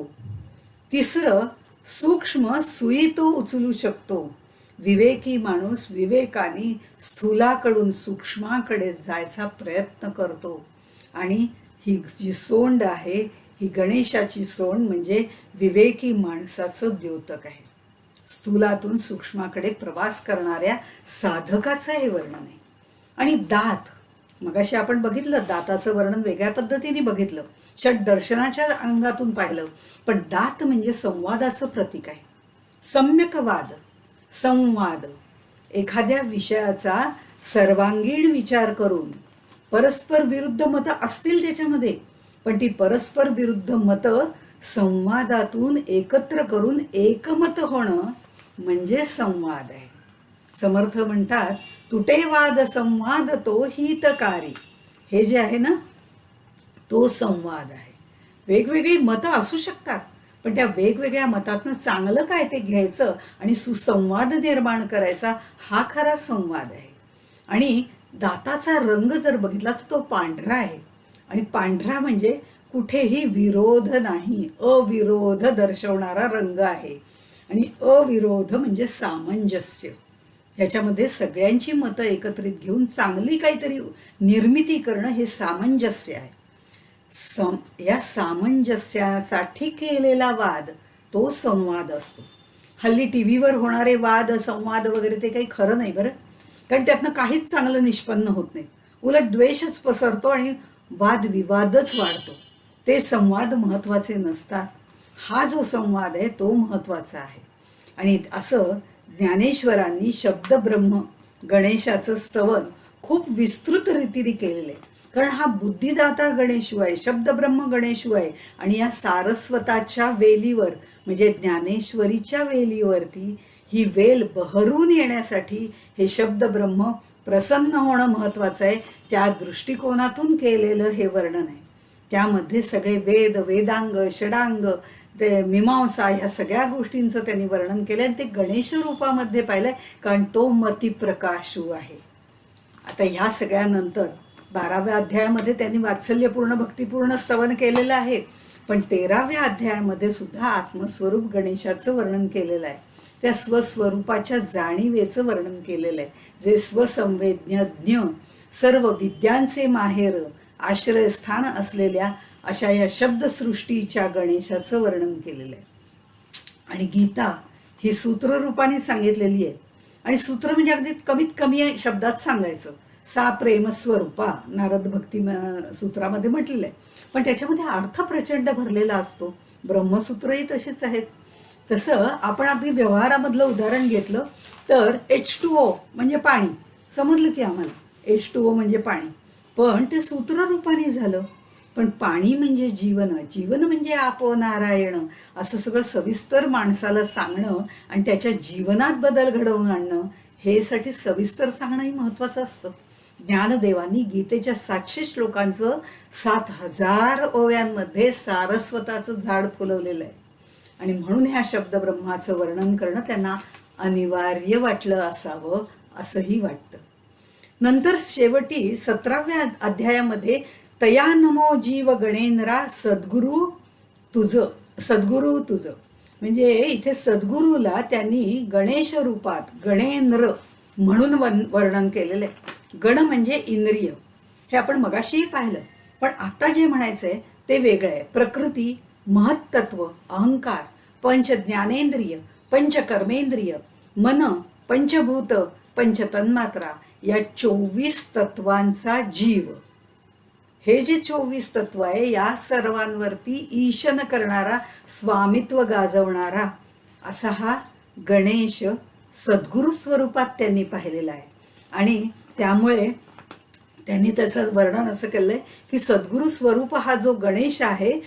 तिसरं सूक्ष्म सुई तो उचलू शकतो. विवेकी माणूस विवेकाने स्थूलाकडून सूक्ष्माकडे जायचा प्रयत्न करतो. आणि ही जी सोंड आहे, ही गणेशाची सोंड म्हणजे विवेकी माणसाचं द्योतक आहे. स्थूलातून सूक्ष्माकडे प्रवास करणाऱ्या साधकाचं हे वर्णन आहे. आणि दात, मगाशी आपण बघितलं, दाताचं वर्णन वेगळ्या पद्धतीने बघितलं, षट दर्शनाच्या अंगातून पाहिलं. पण दात म्हणजे संवादाचं प्रतीक आहे. सम्यकवाद, संवाद, एखाद्या विषयाचा सर्वांगीण विचार करून परस्पर विरुद्ध मतं असतील त्याच्यामध्ये, पण ती परस्पर विरुद्ध मतं संवादातून एकत्र करून एकमत होणं म्हणजे संवाद आहे. समर्थ म्हणतात, तुटे वाद संवाद तो हितकारी. हे जे आहे ना, तो संवाद आहे. वेगवेगळी मतं असू शकतात, पण त्या वेगवेगळ्या मतातनं चांगलं काय ते घ्यायचं आणि सुसंवाद निर्माण करायचा, हा खरा संवाद आहे. आणि दाताचा रंग जर बघितला तर तो पांढरा आहे. आणि पांढरा म्हणजे कुठेही विरोध नाही, अविरोध दर्शवणारा रंग आहे. आणि अविरोध म्हणजे सामंजस्य. ह्याच्यामध्ये सगळ्यांची मतं एकत्रित घेऊन चांगली काहीतरी निर्मिती करणं हे सामंजस्य आहे. या सामंजस्यासाठी केलेला वाद तो संवाद असतो. हल्ली टीव्हीवर होणारे वाद संवाद वगैरे ते काही खरं नाही बरं, कारण त्यातनं काहीच चांगलं निष्पन्न होत नाही. उलट द्वेषच पसरतो आणि वादविवादच वाढतो. ते संवाद महत्वाचे नसतात. हा जो संवाद आहे तो महत्वाचा आहे. आणि असं ज्ञानेश्वरांनी शब्दब्रह्म गणेशाचं स्तवन खूप विस्तृत रीतीने केलेलं आहे. कारण हा बुद्धिदाता गणेशू आहे, शब्दब्रह्म गणेशू आहे. आणि या सारस्वताच्या वेलीवर म्हणजे ज्ञानेश्वरीच्या वेलीवरती ही वेल बहरून येण्यासाठी हे शब्दब्रह्म प्रसन्न होणं महत्वाचं आहे. त्या दृष्टिकोनातून केलेलं हे वर्णन आहे. त्यामध्ये सगळे वेद, वेदांग, षडांग, ते मीमांसा ह्या सगळ्या गोष्टींचं त्यांनी वर्णन केलं आणि ते गणेश रूपामध्ये पाहिलंय, कारण तो मतिप्रकाशू आहे. आता ह्या सगळ्यानंतर 12व्या अध्यायामध्ये त्यांनी वात्सल्यपूर्ण भक्तिपूर्ण स्तवन केलेलं आहे. पण 13व्या अध्यायामध्ये सुद्धा आत्मस्वरूप गणेशाचं वर्णन केलेलं आहे. त्या स्वस्वरूपाच्या जाणीवेचं वर्णन केलेलं आहे, जे स्वसंवेद्यज्ञ सर्व विद्यांचे माहेर आश्रयस्थान असलेल्या अशा या शब्दसृष्टीच्या गणेशाचं वर्णन केलेलं आहे. आणि गीता ही सूत्ररूपाने सांगितलेली आहे. आणि सूत्र म्हणजे अगदी कमीत कमी शब्दात सांगायचं. सा प्रेम स्वरूपा नारद भक्ती सूत्रामध्ये म्हटलेलं आहे. पण त्याच्यामध्ये अर्थ प्रचंड भरलेला असतो. ब्रह्मसूत्रही तशीच आहेत. तसं आपण अगदी व्यवहारामधलं उदाहरण घेतलं तर H2O म्हणजे पाणी समजलं की आम्हाला H2O म्हणजे पाणी, पण ते सूत्ररूपाने झालं. पण पाणी म्हणजे जीवन, जीवन म्हणजे आपो नारायण, असं सगळं सविस्तर माणसाला सांगणं आणि त्याच्या जीवनात बदल घडवून आणणं हे साठी सविस्तर सांगणंही महत्वाचं असतं. ज्ञानदेवांनी गीतेच्या 700 श्लोकांचं 7000 ओव्यांमध्ये सारस्वताचं झाड फुलवलेलं आहे. आणि म्हणून ह्या शब्दब्रह्माचं वर्णन करणं त्यांना अनिवार्य वाटलं असावं असंही वाटतं. नंतर शेवटी 17व्या अध्यायामध्ये तया नमो जीव गणेंद्रा सद्गुरु तुझं म्हणजे इथे सद्गुरूला त्यांनी गणेश रूपात गणेंद्र म्हणून वर्णन केलेलं आहे. गण म्हणजे इंद्रिय, हे आपण मगाशीही पाहिलं. पण आता जे म्हणायचंय ते वेगळं आहे. प्रकृती, महत्तत्व, अहंकार, पंच ज्ञानेंद्रिय, पंचकर्मेंद्रिय, मन, पंचभूत, पंचतन्मात्रा या 24 तत्वांचा जीव. हे जे 24 तत्व आहे या सर्वांवरती ईशन करणारा, स्वामित्व गाजवणारा असा हा गणेश सद्गुरु स्वरूपात त्यांनी पाहिलेला आहे. आणि त्यामुळे त्यांनी त्याचं वर्णन असं केलंय की सद्गुरु स्वरूप हा जो गणेश आहे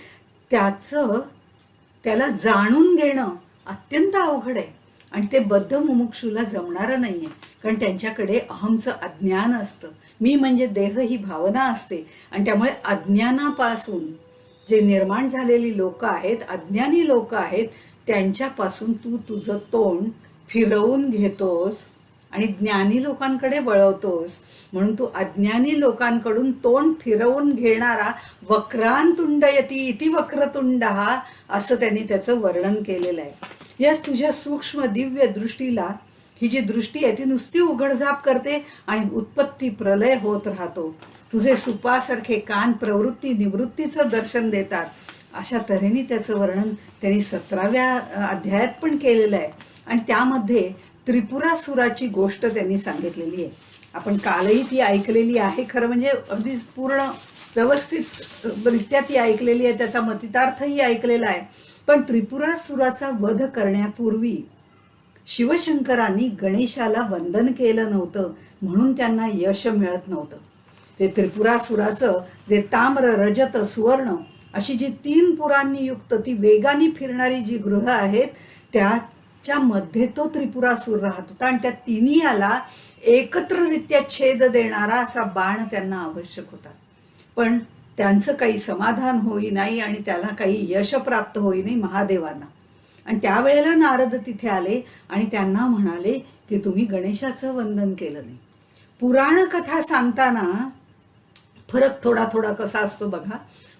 त्याला जाणून घेणं अत्यंत अवघड आहे. आणि ते बद्ध मुमुक्षूला जमणारं नाहीये, कारण त्यांच्याकडे अहमचं अज्ञान असतं. मी म्हणजे देह ही भावना असते. आणि त्यामुळे अज्ञानापासून जे निर्माण झालेली लोक आहेत, अज्ञानी लोक आहेत, त्यांच्यापासून तू तुझं तोंड फिरवून घेतोस आणि ज्ञानी लोकांकडे वळवतोस. म्हणून तू अज्ञानी लोकांकडून तोंड फिरवून घेणारा वक्रांतुंडयती इति वक्रतुंड हा, असं त्यांनी त्याचं वर्णन केलेलं आहे. याच तुझ्या सूक्ष्म दिव्य दृष्टीला, ही जी दृष्टी आहे ती नुसती उघडझाप करते आणि उत्पत्ती प्रलय होत राहतो. तुझे सुपासारखे कान प्रवृत्ती निवृत्तीचं दर्शन देतात. अशा तऱ्हेने त्याचं वर्णन त्यांनी 17व्या अध्यायात पण केलेलं आहे. आणि त्यामध्ये त्रिपुरासुराची गोष्ट त्यांनी सांगितलेली आहे. आपण कालही ती ऐकलेली आहे. खरं म्हणजे अगदी पूर्ण व्यवस्थित रित्या ती ऐकलेली आहे, त्याचा मतितार्थही ऐकलेला आहे. पण त्रिपुरासुराचा वध करण्यापूर्वी शिवशंकरांनी गणेशाला वंदन केलं नव्हतं, म्हणून त्यांना यश मिळत नव्हतं. ते त्रिपुरासुराचं जे ताम्र, रजत, सुवर्ण अशी जी 3 पुरांनी युक्त ती वेगाने फिरणारी जी गृह आहेत त्याच्या मध्ये तो त्रिपुरासूर राहत होता. आणि त्या तिन्हीला एकत्ररित्या छेद देणारा असा बाण त्यांना आवश्यक होता. पण त्यांचं काही समाधान होई नाही आणि त्याला काही यश प्राप्त होई नाही महादेवांना. आणि त्यावेळेला नारद तिथे आले आणि त्यांना म्हणाले की तुम्ही गणेशाचं वंदन केलं नाही. पुराण कथा सांगताना फरक थोडा थोडा कसा असतो बघा.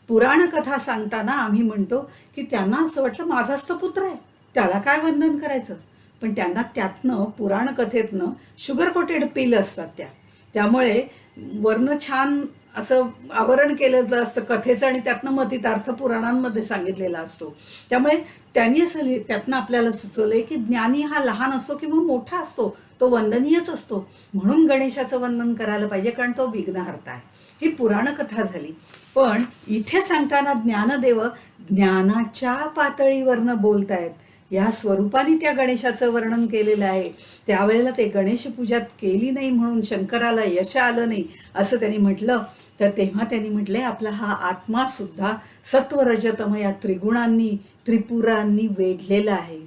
पुराण कथा सांगताना आम्ही म्हणतो की त्यांना असं वाटलं माझाच तर पुत्र आहे, त्याला काय वंदन करायचं. पण त्यांना त्यातनं पुराण कथेतनं शुगर कोटेड पिल असतात त्यामुळे वरनं छान असं आवरण केलेलं असतं कथेचं आणि त्यातनं मतितार्थ पुराणांमध्ये सांगितलेला असतो. त्यामुळे त्यांनी असं त्यातनं आपल्याला सुचवलंय की ज्ञानी हा लहान असो किंवा मोठा असतो, तो वंदनीयच असतो. म्हणून गणेशाचं वंदन करायला पाहिजे, कारण तो विघ्नहर्ता आहे. ही पुराण कथा झाली. पण इथे सांगताना ज्ञानदेव ज्ञानाच्या पातळीवरनं बोलतायत. या स्वरूपाने त्या गणेशाचं वर्णन केलेलं आहे. त्यावेळेला ते गणेश पूजा केली नाही म्हणून शंकराला यश आलं नाही असं त्यांनी म्हटलं. तर तेव्हा त्यांनी म्हटलंय आपला हा आत्मा सुद्धा सत्वरजतम या त्रिगुणांनी त्रिपुरांनी वेढलेला आहे.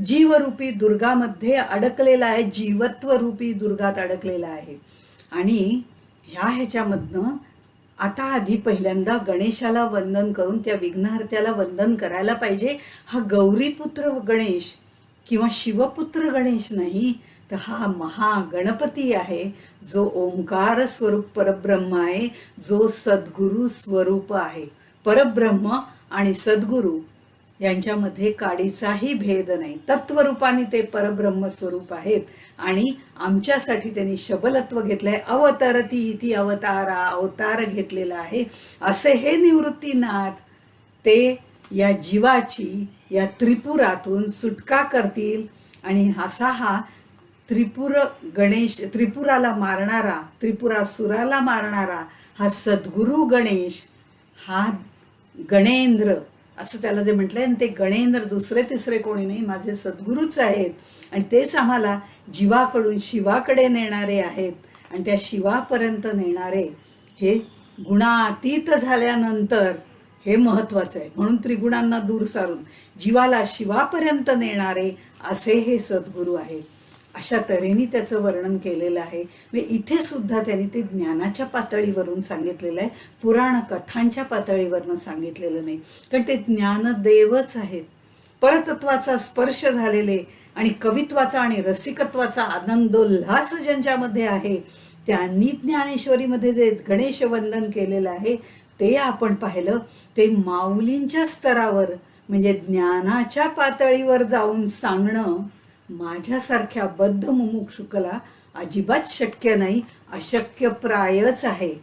जीवरूपी दुर्गामध्ये अडकलेला आहे, जीवत्व रूपी दुर्गात अडकलेला आहे. आणि ह्याच्यामधनं आता आधी पहिल्यांदा गणेशाला वंदन करून त्या विघ्नहर्त्याला वंदन करायला पाहिजे. हा गौरीपुत्र गणेश किंवा शिवपुत्र गणेश नाही, तर हा महागणपती आहे, जो ओंकार स्वरूप परब्रह्म आहे, जो सद्गुरु स्वरूप आहे. परब्रह्म आणि सद्गुरु यांच्यामध्ये काडीचाही भेद नाही. तत्वरूपाने ते परब्रह्म स्वरूप आहेत आणि आमच्यासाठी त्यांनी शबलत्व घेतलंय. अवतरती इति अवतारा, अवतार घेतलेला आहे. असे हे निवृत्तीनाथ ते या जीवाची या त्रिपुरातून सुटका करतील. आणि असा हा त्रिपुर गणेश, त्रिपुराला मारणारा, त्रिपुरासुराला मारणारा हा सद्गुरु गणेश, हा गणेंद्र असं त्याला जे म्हटलंय, ते गणेंद्र दुसरे तिसरे कोणी नाही, माझे सद्गुरूच आहेत. आणि तेच आम्हाला जीवाकडून शिवाकडे नेणारे आहेत. आणि त्या शिवापर्यंत नेणारे हे गुणातीत झाल्यानंतर हे महत्वाचं आहे. म्हणून त्रिगुणांना दूर सारून जीवाला शिवापर्यंत नेणारे असे हे सद्गुरू आहेत. अशा तऱ्हेने त्याचं वर्णन केलेलं आहे. इथे सुद्धा त्यांनी ते ज्ञानाच्या पातळीवरून सांगितलेलं आहे, पुराण कथांच्या पातळीवरनं सांगितलेलं नाही. कारण ते ज्ञानदेवच आहेत. परतत्वाचा स्पर्श झालेले आणि कवित्वाचा आणि रसिकत्वाचा आनंदोल्हास ज्यांच्यामध्ये आहे, त्यांनी ज्ञानेश्वरीमध्ये जे गणेश वंदन केलेलं आहे ते आपण पाहिलं. ते माऊलींच्या स्तरावर म्हणजे ज्ञानाच्या पातळीवर जाऊन सांगणं माझ्यासारख्या बद्ध मुमुक्षुकला अजिबात शक्य नाही, अशक्य प्रायच आहे.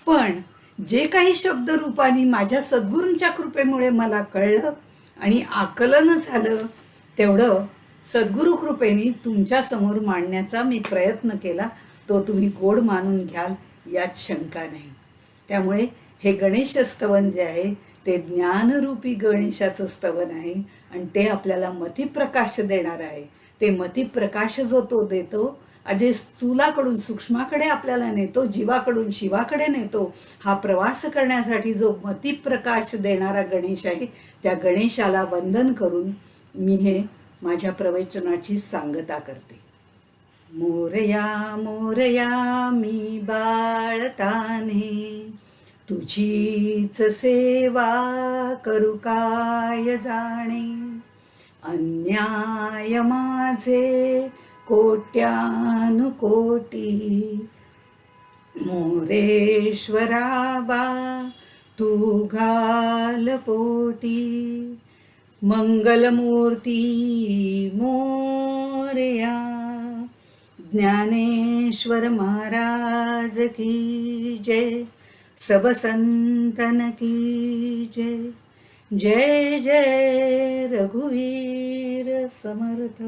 पण जे काही शब्द रूपाने माझ्या सद्गुरूंच्या कृपेमुळे मला कळलं आणि आकलन झालं, तेवढं सद्गुरु कृपेने तुमच्या समोर मांडण्याचा मी प्रयत्न केला. तो तुम्ही गोड मानून घ्याल यात शंका नाही. त्यामुळे हे गणेश स्तवन जे आहे ते ज्ञानरूपी गणेशाचं स्तवन आहे आणि ते आपल्याला मतिप्रकाश देणार आहे. ते मतिप्रकाश जो तो देतो, जे स्थूलाकडून सूक्ष्माकडे आपल्याला नेतो, जीवाकडून शिवाकडे नेतो, हा प्रवास करण्यासाठी जो मतिप्रकाश देणारा गणेश आहे, त्या गणेशाला वंदन करून मी हे माझ्या प्रवचनाची सांगता करते. मोरया मोरया मी बाळताने, तुझीच सेवा करू काय जाणे. अन्याय माझे कोट्यानुकोटी, मोरेश्वरा बा तू घाल पोटी. मंगलमूर्ती मोरया, ज्ञानेश्वर महाराज की जय, सब संतन की जय. जय जय रघुवीर समर्थ.